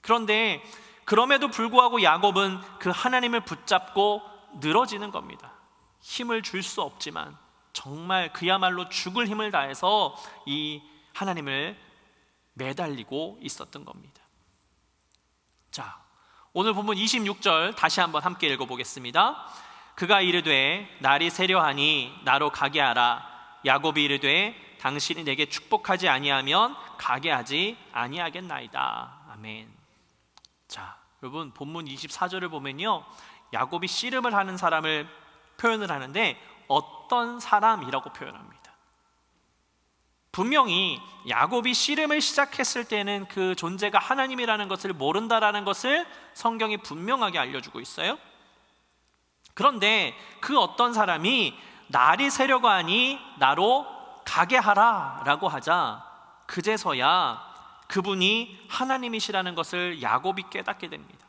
그런데 그럼에도 불구하고 야곱은 그 하나님을 붙잡고 늘어지는 겁니다. 힘을 줄 수 없지만 정말 그야말로 죽을 힘을 다해서 이 하나님을 매달리고 있었던 겁니다. 자, 오늘 본문 26절 다시 한번 함께 읽어보겠습니다. 그가 이르되 날이 새려하니 나로 가게 하라. 야곱이 이르되 당신이 내게 축복하지 아니하면 가게 하지 아니하겠나이다. 아멘. 자, 여러분 본문 24절을 보면요, 야곱이 씨름을 하는 사람을 표현을 하는데 어떤 사람이라고 표현합니다. 분명히 야곱이 씨름을 시작했을 때는 그 존재가 하나님이라는 것을 모른다라는 것을 성경이 분명하게 알려주고 있어요. 그런데 그 어떤 사람이 날이 새려고 하니 나로 가게 하라 라고 하자 그제서야 그분이 하나님이시라는 것을 야곱이 깨닫게 됩니다.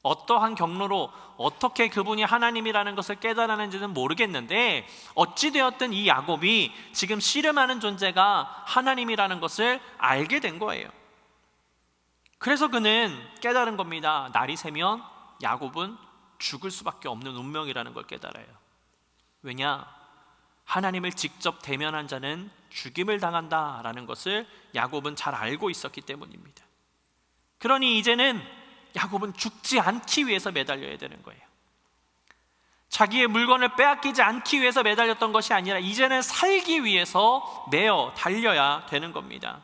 어떠한 경로로 어떻게 그분이 하나님이라는 것을 깨달았는지는 모르겠는데 어찌되었든 이 야곱이 지금 씨름하는 존재가 하나님이라는 것을 알게 된 거예요. 그래서 그는 깨달은 겁니다. 날이 새면 야곱은 죽을 수밖에 없는 운명이라는 걸 깨달아요. 왜냐? 하나님을 직접 대면한 자는 죽임을 당한다라는 것을 야곱은 잘 알고 있었기 때문입니다. 그러니 이제는 야곱은 죽지 않기 위해서 매달려야 되는 거예요. 자기의 물건을 빼앗기지 않기 위해서 매달렸던 것이 아니라 이제는 살기 위해서 매어 달려야 되는 겁니다.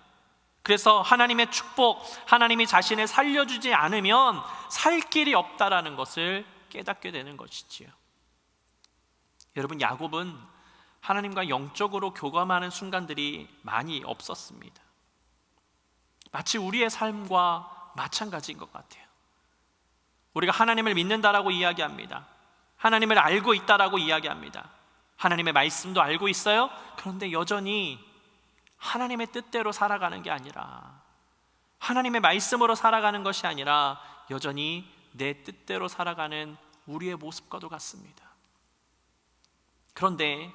그래서 하나님의 축복, 하나님이 자신을 살려주지 않으면 살 길이 없다라는 것을 깨닫게 되는 것이지요. 여러분, 야곱은 하나님과 영적으로 교감하는 순간들이 많이 없었습니다. 마치 우리의 삶과 마찬가지인 것 같아요. 우리가 하나님을 믿는다라고 이야기합니다. 하나님을 알고 있다라고 이야기합니다. 하나님의 말씀도 알고 있어요. 그런데 여전히 하나님의 뜻대로 살아가는 게 아니라, 하나님의 말씀으로 살아가는 것이 아니라 여전히 내 뜻대로 살아가는 우리의 모습과도 같습니다. 그런데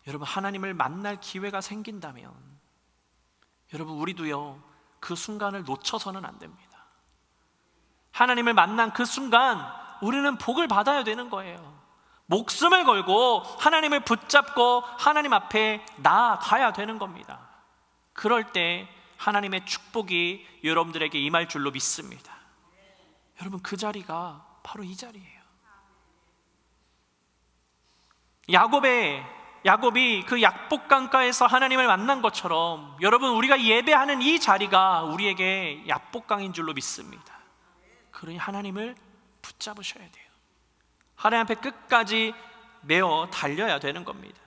여러분, 하나님을 만날 기회가 생긴다면 여러분, 우리도요 그 순간을 놓쳐서는 안 됩니다. 하나님을 만난 그 순간 우리는 복을 받아야 되는 거예요. 목숨을 걸고 하나님을 붙잡고 하나님 앞에 나아가야 되는 겁니다. 그럴 때 하나님의 축복이 여러분들에게 임할 줄로 믿습니다. 여러분, 그 자리가 바로 이 자리예요. 야곱이 그 약복강가에서 하나님을 만난 것처럼 여러분, 우리가 예배하는 이 자리가 우리에게 약복강인 줄로 믿습니다. 그러니 하나님을 붙잡으셔야 돼요. 하나님 앞에 끝까지 매어 달려야 되는 겁니다.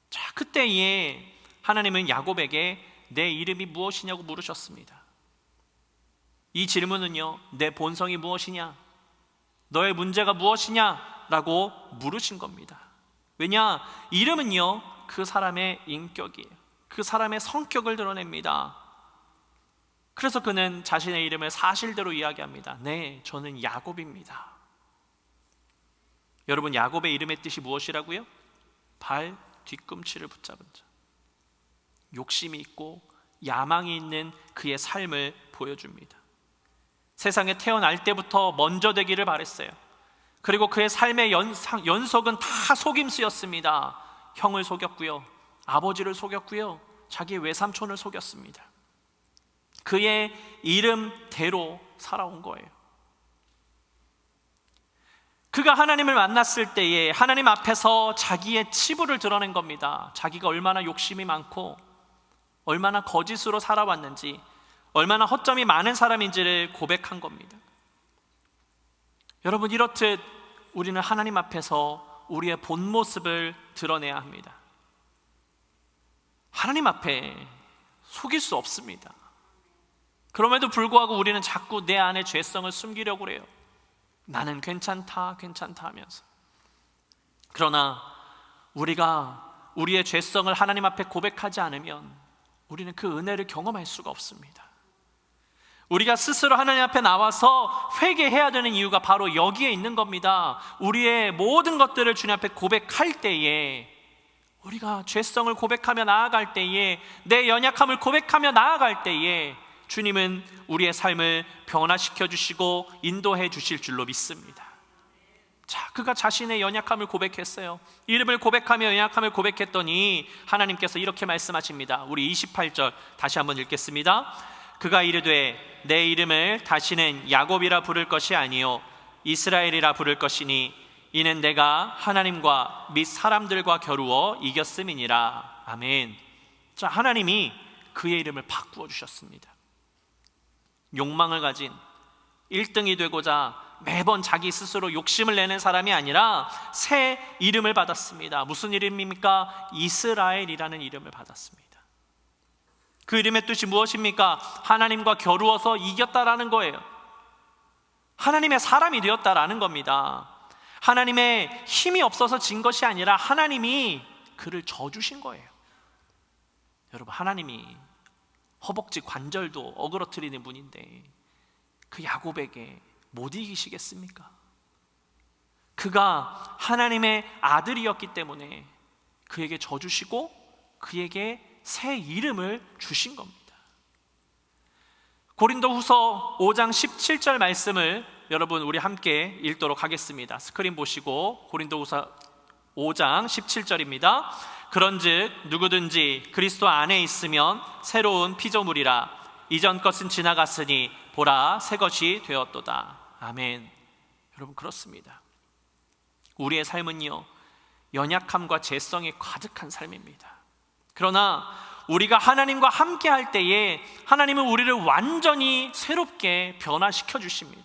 자, 그때에 하나님은 야곱에게 내 이름이 무엇이냐고 물으셨습니다. 이 질문은요, 내 본성이 무엇이냐, 너의 문제가 무엇이냐 라고 물으신 겁니다. 왜냐? 이름은요 그 사람의 인격이에요. 그 사람의 성격을 드러냅니다. 그래서 그는 자신의 이름을 사실대로 이야기합니다. 네, 저는 야곱입니다. 여러분, 야곱의 이름의 뜻이 무엇이라고요? 발 뒤꿈치를 붙잡은 자. 욕심이 있고 야망이 있는 그의 삶을 보여줍니다. 세상에 태어날 때부터 먼저 되기를 바랬어요. 그리고 그의 삶의 연속은 다 속임수였습니다. 형을 속였고요, 아버지를 속였고요, 자기 외삼촌을 속였습니다. 그의 이름대로 살아온 거예요. 그가 하나님을 만났을 때에 하나님 앞에서 자기의 치부를 드러낸 겁니다. 자기가 얼마나 욕심이 많고 얼마나 거짓으로 살아왔는지, 얼마나 허점이 많은 사람인지를 고백한 겁니다. 여러분, 이렇듯 우리는 하나님 앞에서 우리의 본 모습을 드러내야 합니다. 하나님 앞에 속일 수 없습니다. 그럼에도 불구하고 우리는 자꾸 내 안의 죄성을 숨기려고 그래요. 나는 괜찮다 하면서. 그러나 우리가 우리의 죄성을 하나님 앞에 고백하지 않으면 우리는 그 은혜를 경험할 수가 없습니다. 우리가 스스로 하나님 앞에 나와서 회개해야 되는 이유가 바로 여기에 있는 겁니다. 우리의 모든 것들을 주님 앞에 고백할 때에, 우리가 죄성을 고백하며 나아갈 때에, 내 연약함을 고백하며 나아갈 때에 주님은 우리의 삶을 변화시켜 주시고 인도해 주실 줄로 믿습니다. 자, 그가 자신의 연약함을 고백했어요. 이름을 고백하며 연약함을 고백했더니 하나님께서 이렇게 말씀하십니다. 우리 28절 다시 한번 읽겠습니다. 그가 이르되 내 이름을 다시는 야곱이라 부를 것이 아니요 이스라엘이라 부를 것이니 이는 내가 하나님과 및 사람들과 겨루어 이겼음이니라. 아멘. 자, 하나님이 그의 이름을 바꾸어 주셨습니다. 욕망을 가진 1등이 되고자 매번 자기 스스로 욕심을 내는 사람이 아니라 새 이름을 받았습니다. 무슨 이름입니까? 이스라엘이라는 이름을 받았습니다. 그 이름의 뜻이 무엇입니까? 하나님과 겨루어서 이겼다라는 거예요. 하나님의 사람이 되었다라는 겁니다. 하나님의 힘이 없어서 진 것이 아니라 하나님이 그를 져주신 거예요. 여러분, 하나님이 허벅지 관절도 어그러뜨리는 분인데 그 야곱에게 못 이기시겠습니까? 그가 하나님의 아들이었기 때문에 그에게 져주시고 그에게 새 이름을 주신 겁니다. 고린도후서 5장 17절 말씀을 여러분 우리 함께 읽도록 하겠습니다. 스크린 보시고 고린도후서 5장 17절입니다. 그런즉 누구든지 그리스도 안에 있으면 새로운 피조물이라 이전 것은 지나갔으니 보라 새 것이 되었도다. 아멘. 여러분, 그렇습니다. 우리의 삶은요 연약함과 죄성이 가득한 삶입니다. 그러나 우리가 하나님과 함께 할 때에 하나님은 우리를 완전히 새롭게 변화시켜 주십니다.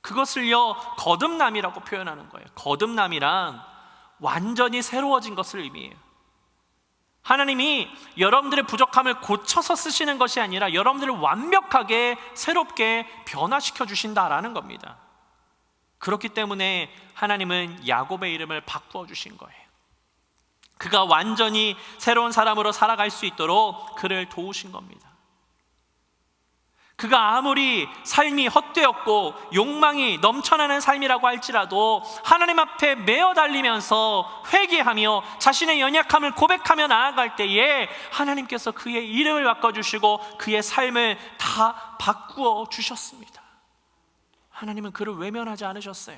그것을요 거듭남이라고 표현하는 거예요. 거듭남이란 완전히 새로워진 것을 의미해요. 하나님이 여러분들의 부족함을 고쳐서 쓰시는 것이 아니라 여러분들을 완벽하게 새롭게 변화시켜 주신다라는 겁니다. 그렇기 때문에 하나님은 야곱의 이름을 바꾸어 주신 거예요. 그가 완전히 새로운 사람으로 살아갈 수 있도록 그를 도우신 겁니다. 그가 아무리 삶이 헛되었고 욕망이 넘쳐나는 삶이라고 할지라도 하나님 앞에 매어 달리면서 회개하며 자신의 연약함을 고백하며 나아갈 때에 하나님께서 그의 이름을 바꿔주시고 그의 삶을 다 바꾸어 주셨습니다. 하나님은 그를 외면하지 않으셨어요.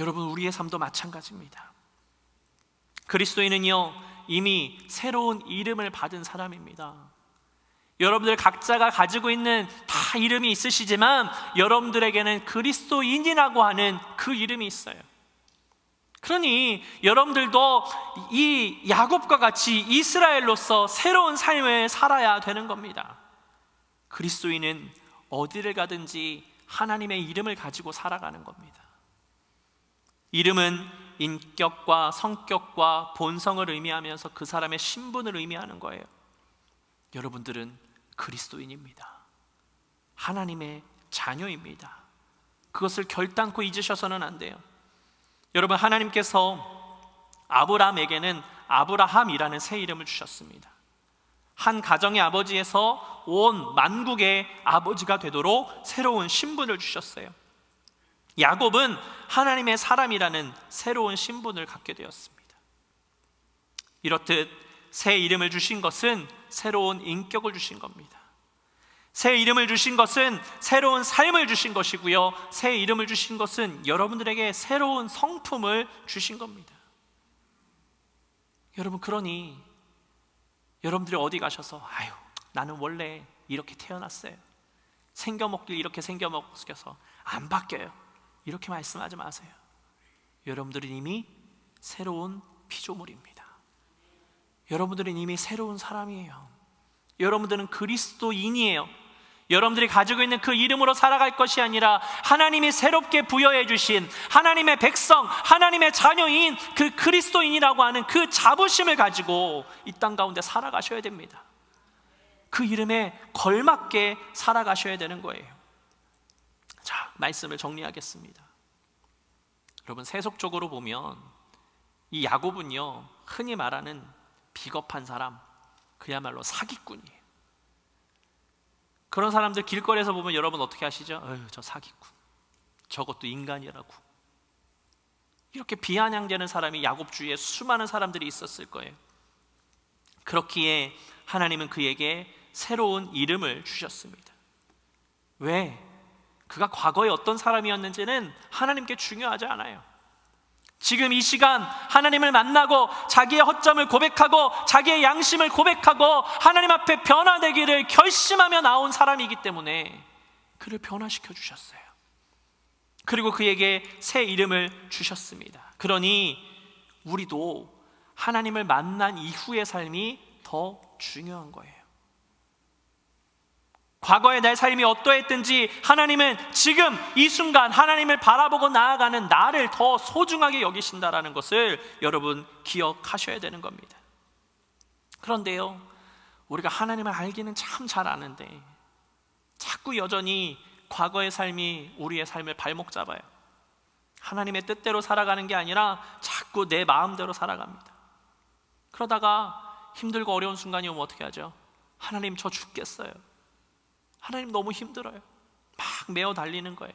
여러분, 우리의 삶도 마찬가지입니다. 그리스도인은요 이미 새로운 이름을 받은 사람입니다. 여러분들 각자가 가지고 있는 다 이름이 있으시지만 여러분들에게는 그리스도인이라고 하는 그 이름이 있어요. 그러니 여러분들도 이 야곱과 같이 이스라엘로서 새로운 삶을 살아야 되는 겁니다. 그리스도인은 어디를 가든지 하나님의 이름을 가지고 살아가는 겁니다. 이름은 인격과 성격과 본성을 의미하면서 그 사람의 신분을 의미하는 거예요. 여러분들은 그리스도인입니다. 하나님의 자녀입니다. 그것을 결단코 잊으셔서는 안 돼요. 여러분, 하나님께서 아브라함에게는 아브라함이라는 새 이름을 주셨습니다. 한 가정의 아버지에서 온 만국의 아버지가 되도록 새로운 신분을 주셨어요. 야곱은 하나님의 사람이라는 새로운 신분을 갖게 되었습니다. 이렇듯 새 이름을 주신 것은 새로운 인격을 주신 겁니다. 새 이름을 주신 것은 새로운 삶을 주신 것이고요, 새 이름을 주신 것은 여러분들에게 새로운 성품을 주신 겁니다. 여러분, 그러니 여러분들이 어디 가셔서 아유 나는 원래 이렇게 태어났어요, 생겨먹길 이렇게 생겨먹어서 안 바뀌어요. 이렇게 말씀하지 마세요. 여러분들은 이미 새로운 피조물입니다. 여러분들은 이미 새로운 사람이에요. 여러분들은 그리스도인이에요. 여러분들이 가지고 있는 그 이름으로 살아갈 것이 아니라 하나님이 새롭게 부여해 주신 하나님의 백성, 하나님의 자녀인 그 그리스도인이라고 하는 그 자부심을 가지고 이 땅 가운데 살아가셔야 됩니다. 그 이름에 걸맞게 살아가셔야 되는 거예요. 자, 말씀을 정리하겠습니다. 여러분, 세속적으로 보면 이 야곱은요, 흔히 말하는 비겁한 사람, 그야말로 사기꾼이에요. 그런 사람들 길거리에서 보면 여러분 어떻게 하시죠? 어휴, 저 사기꾼, 저것도 인간이라고. 이렇게 비아냥대는 사람이 야곱 주위에 수많은 사람들이 있었을 거예요. 그렇기에 하나님은 그에게 새로운 이름을 주셨습니다. 왜? 그가 과거에 어떤 사람이었는지는 하나님께 중요하지 않아요. 지금 이 시간 하나님을 만나고 자기의 허점을 고백하고 자기의 양심을 고백하고 하나님 앞에 변화되기를 결심하며 나온 사람이기 때문에 그를 변화시켜 주셨어요. 그리고 그에게 새 이름을 주셨습니다. 그러니 우리도 하나님을 만난 이후의 삶이 더 중요한 거예요. 과거의 내 삶이 어떠했든지 하나님은 지금 이 순간 하나님을 바라보고 나아가는 나를 더 소중하게 여기신다라는 것을 여러분 기억하셔야 되는 겁니다. 그런데요, 우리가 하나님을 알기는 참 잘 아는데 자꾸 여전히 과거의 삶이 우리의 삶을 발목 잡아요. 하나님의 뜻대로 살아가는 게 아니라 자꾸 내 마음대로 살아갑니다. 그러다가 힘들고 어려운 순간이 오면 어떻게 하죠? 하나님, 저 죽겠어요. 하나님, 너무 힘들어요. 막 메어 달리는 거예요.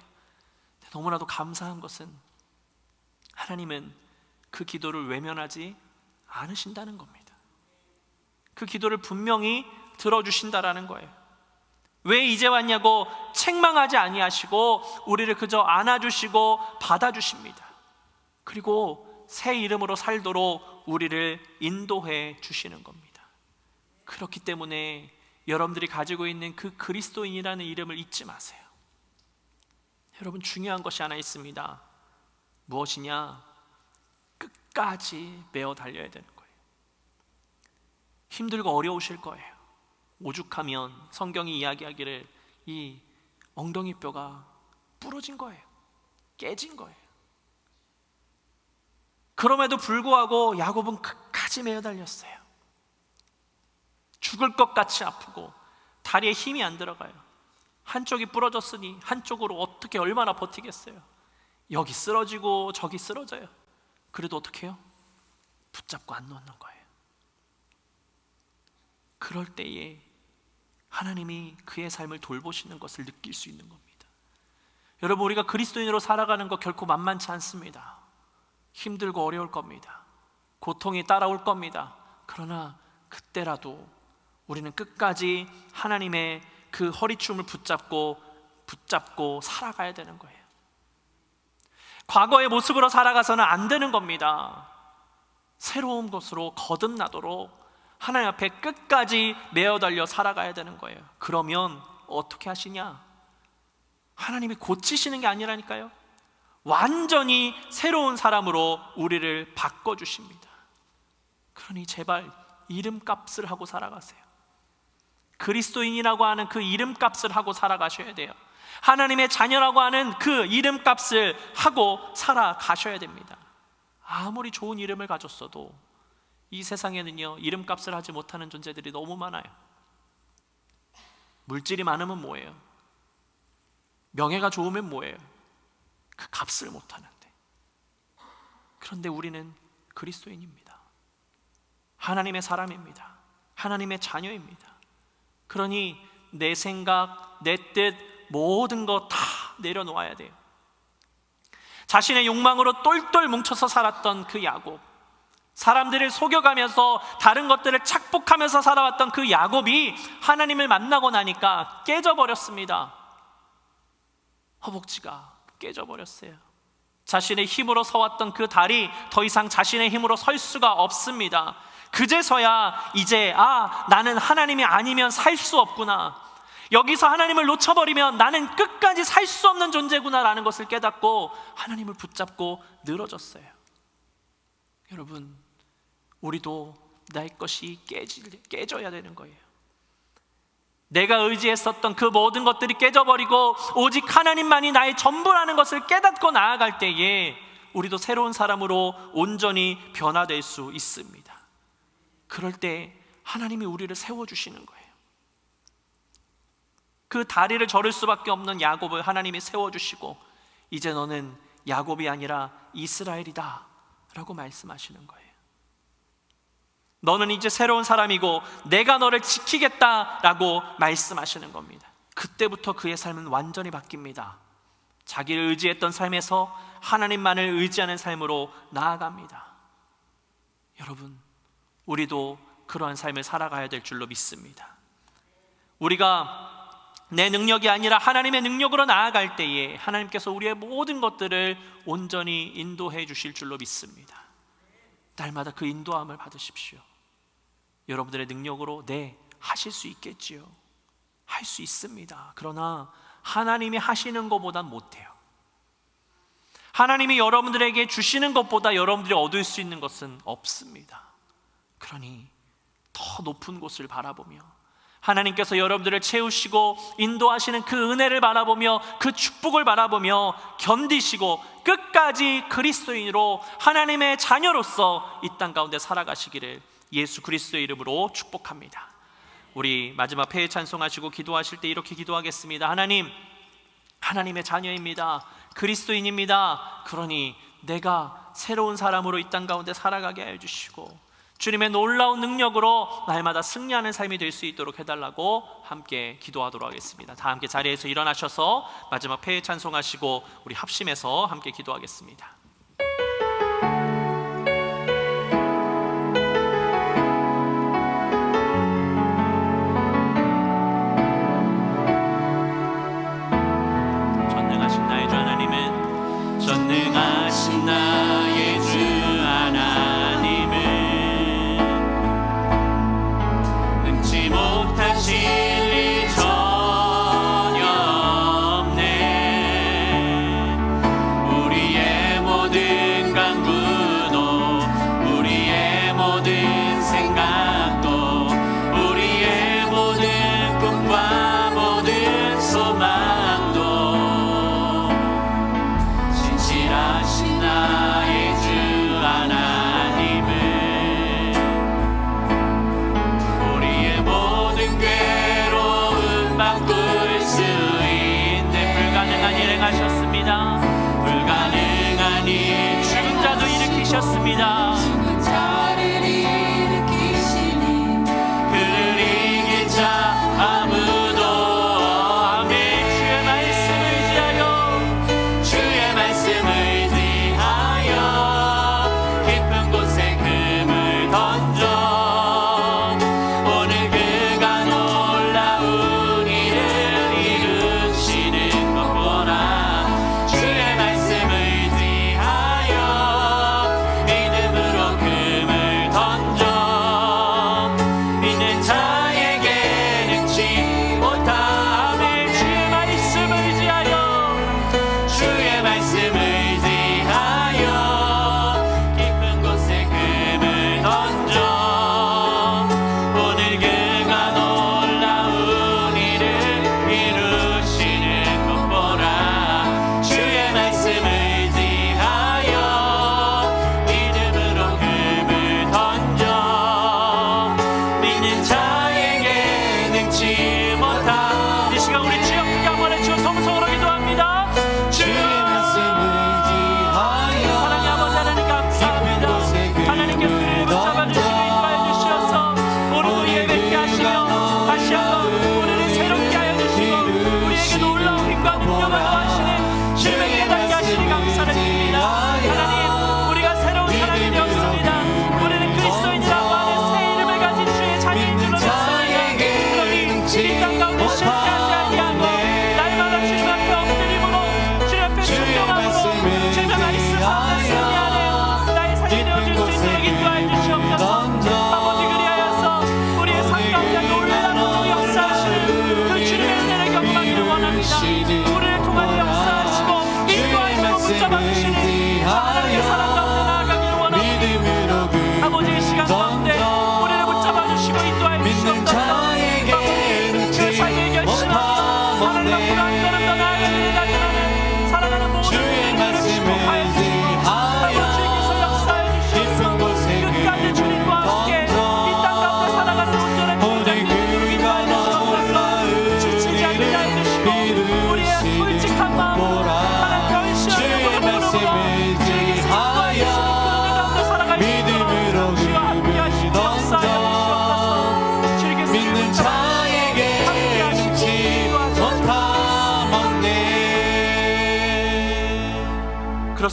너무나도 감사한 것은 하나님은 그 기도를 외면하지 않으신다는 겁니다. 그 기도를 분명히 들어주신다라는 거예요. 왜 이제 왔냐고 책망하지 아니하시고 우리를 그저 안아주시고 받아주십니다. 그리고 새 이름으로 살도록 우리를 인도해 주시는 겁니다. 그렇기 때문에 여러분들이 가지고 있는 그 그리스도인이라는 이름을 잊지 마세요. 여러분, 중요한 것이 하나 있습니다. 무엇이냐? 끝까지 메어 달려야 되는 거예요. 힘들고 어려우실 거예요. 오죽하면 성경이 이야기하기를 이 엉덩이 뼈가 부러진 거예요. 깨진 거예요. 그럼에도 불구하고 야곱은 끝까지 메어 달렸어요. 죽을 것 같이 아프고 다리에 힘이 안 들어가요. 한쪽이 부러졌으니 한쪽으로 어떻게 얼마나 버티겠어요. 여기 쓰러지고 저기 쓰러져요. 그래도 어떻게 해요? 붙잡고 안 놓는 거예요. 그럴 때에 하나님이 그의 삶을 돌보시는 것을 느낄 수 있는 겁니다. 여러분, 우리가 그리스도인으로 살아가는 거 결코 만만치 않습니다. 힘들고 어려울 겁니다. 고통이 따라올 겁니다. 그러나 그때라도 우리는 끝까지 하나님의 그 허리춤을 붙잡고 살아가야 되는 거예요. 과거의 모습으로 살아가서는 안 되는 겁니다. 새로운 것으로 거듭나도록 하나님 앞에 끝까지 메어 달려 살아가야 되는 거예요. 그러면 어떻게 하시냐? 하나님이 고치시는 게 아니라니까요. 완전히 새로운 사람으로 우리를 바꿔주십니다. 그러니 제발 이름값을 하고 살아가세요. 그리스도인이라고 하는 그 이름값을 하고 살아가셔야 돼요. 하나님의 자녀라고 하는 그 이름값을 하고 살아가셔야 됩니다. 아무리 좋은 이름을 가졌어도 이 세상에는요, 이름값을 하지 못하는 존재들이 너무 많아요. 물질이 많으면 뭐예요? 명예가 좋으면 뭐예요? 그 값을 못하는데. 그런데 우리는 그리스도인입니다. 하나님의 사람입니다. 하나님의 자녀입니다. 그러니 내 생각, 내 뜻, 모든 거 다 내려놓아야 돼요. 자신의 욕망으로 똘똘 뭉쳐서 살았던 그 야곱, 사람들을 속여가면서 다른 것들을 착복하면서 살아왔던 그 야곱이 하나님을 만나고 나니까 깨져버렸습니다. 허벅지가 깨져버렸어요. 자신의 힘으로 서왔던 그 다리 더 이상 자신의 힘으로 설 수가 없습니다. 그제서야 이제 나는 하나님이 아니면 살 수 없구나. 여기서 하나님을 놓쳐버리면 나는 끝까지 살 수 없는 존재구나라는 것을 깨닫고 하나님을 붙잡고 늘어졌어요. 여러분, 우리도 나의 것이 깨져야 되는 거예요. 내가 의지했었던 그 모든 것들이 깨져버리고 오직 하나님만이 나의 전부라는 것을 깨닫고 나아갈 때에 우리도 새로운 사람으로 온전히 변화될 수 있습니다. 그럴 때 하나님이 우리를 세워주시는 거예요. 그 다리를 저를 수밖에 없는 야곱을 하나님이 세워주시고 이제 너는 야곱이 아니라 이스라엘이다 라고 말씀하시는 거예요. 너는 이제 새로운 사람이고 내가 너를 지키겠다라고 말씀하시는 겁니다. 그때부터 그의 삶은 완전히 바뀝니다. 자기를 의지했던 삶에서 하나님만을 의지하는 삶으로 나아갑니다. 여러분, 우리도 그러한 삶을 살아가야 될 줄로 믿습니다. 우리가 내 능력이 아니라 하나님의 능력으로 나아갈 때에 하나님께서 우리의 모든 것들을 온전히 인도해 주실 줄로 믿습니다. 날마다 그 인도함을 받으십시오. 여러분들의 능력으로 하실 수 있겠지요. 할 수 있습니다. 그러나 하나님이 하시는 것보단 못해요. 하나님이 여러분들에게 주시는 것보다 여러분들이 얻을 수 있는 것은 없습니다. 그러니 더 높은 곳을 바라보며 하나님께서 여러분들을 채우시고 인도하시는 그 은혜를 바라보며 그 축복을 바라보며 견디시고 끝까지 그리스도인으로 하나님의 자녀로서 이 땅 가운데 살아가시기를 예수 그리스도의 이름으로 축복합니다. 우리 마지막 폐회 찬송하시고 기도하실 때 이렇게 기도하겠습니다. 하나님, 하나님의 자녀입니다. 그리스도인입니다. 그러니 내가 새로운 사람으로 이 땅 가운데 살아가게 해주시고 주님의 놀라운 능력으로 날마다 승리하는 삶이 될 수 있도록 해달라고 함께 기도하도록 하겠습니다. 다 함께 자리에서 일어나셔서 마지막 폐회 찬송하시고 우리 합심해서 함께 기도하겠습니다. 전능하신 나의 주 하나님은 전능하신 나의 주 하나님은 능치 못하실 일 전혀 없네. 우리의 모든 간구도 우리의 모든 생각도 우리의 모든 꿈과 모든 소망도 신실하신 나의 주 하나님은 우리의 모든 괴로움 바꿀 수 있네. 불가능한 일 행하셨습니다. 불가능한 일 죽은 자도 일으키셨습니다. 그를 이길 자 아무도 없네. 주의 말씀을 의지하여 주의 말씀을 의지하여 깊은 곳에 금을 던져 오늘 그가 놀라운 일을 이루시는 것 보라. 주의 말씀을 의지하여 믿음으로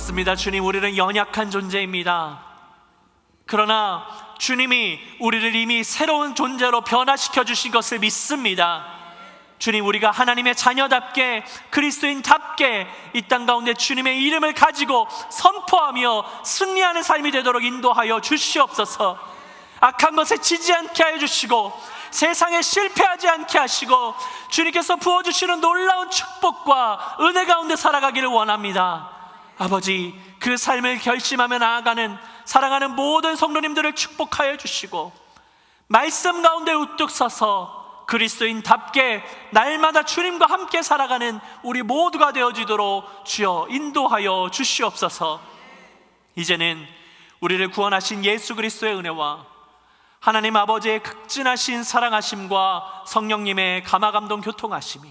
그렇습니다. 주님, 우리는 연약한 존재입니다. 그러나 주님이 우리를 이미 새로운 존재로 변화시켜 주신 것을 믿습니다. 주님, 우리가 하나님의 자녀답게, 그리스도인답게 이 땅 가운데 주님의 이름을 가지고 선포하며 승리하는 삶이 되도록 인도하여 주시옵소서. 악한 것에 지지 않게 하여 주시고 세상에 실패하지 않게 하시고 주님께서 부어주시는 놀라운 축복과 은혜 가운데 살아가기를 원합니다. 아버지, 그 삶을 결심하며 나아가는 사랑하는 모든 성도님들을 축복하여 주시고 말씀 가운데 우뚝 서서 그리스도인답게 날마다 주님과 함께 살아가는 우리 모두가 되어지도록 주여 인도하여 주시옵소서. 이제는 우리를 구원하신 예수 그리스도의 은혜와 하나님 아버지의 극진하신 사랑하심과 성령님의 감화감동 교통하심이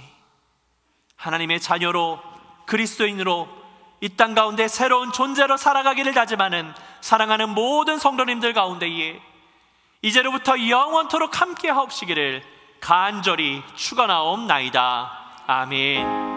하나님의 자녀로 그리스도인으로 이 땅 가운데 새로운 존재로 살아가기를 다짐하는 사랑하는 모든 성도님들 가운데에 이제로부터 영원토록 함께 하옵시기를 간절히 축원하옵나이다. 아멘.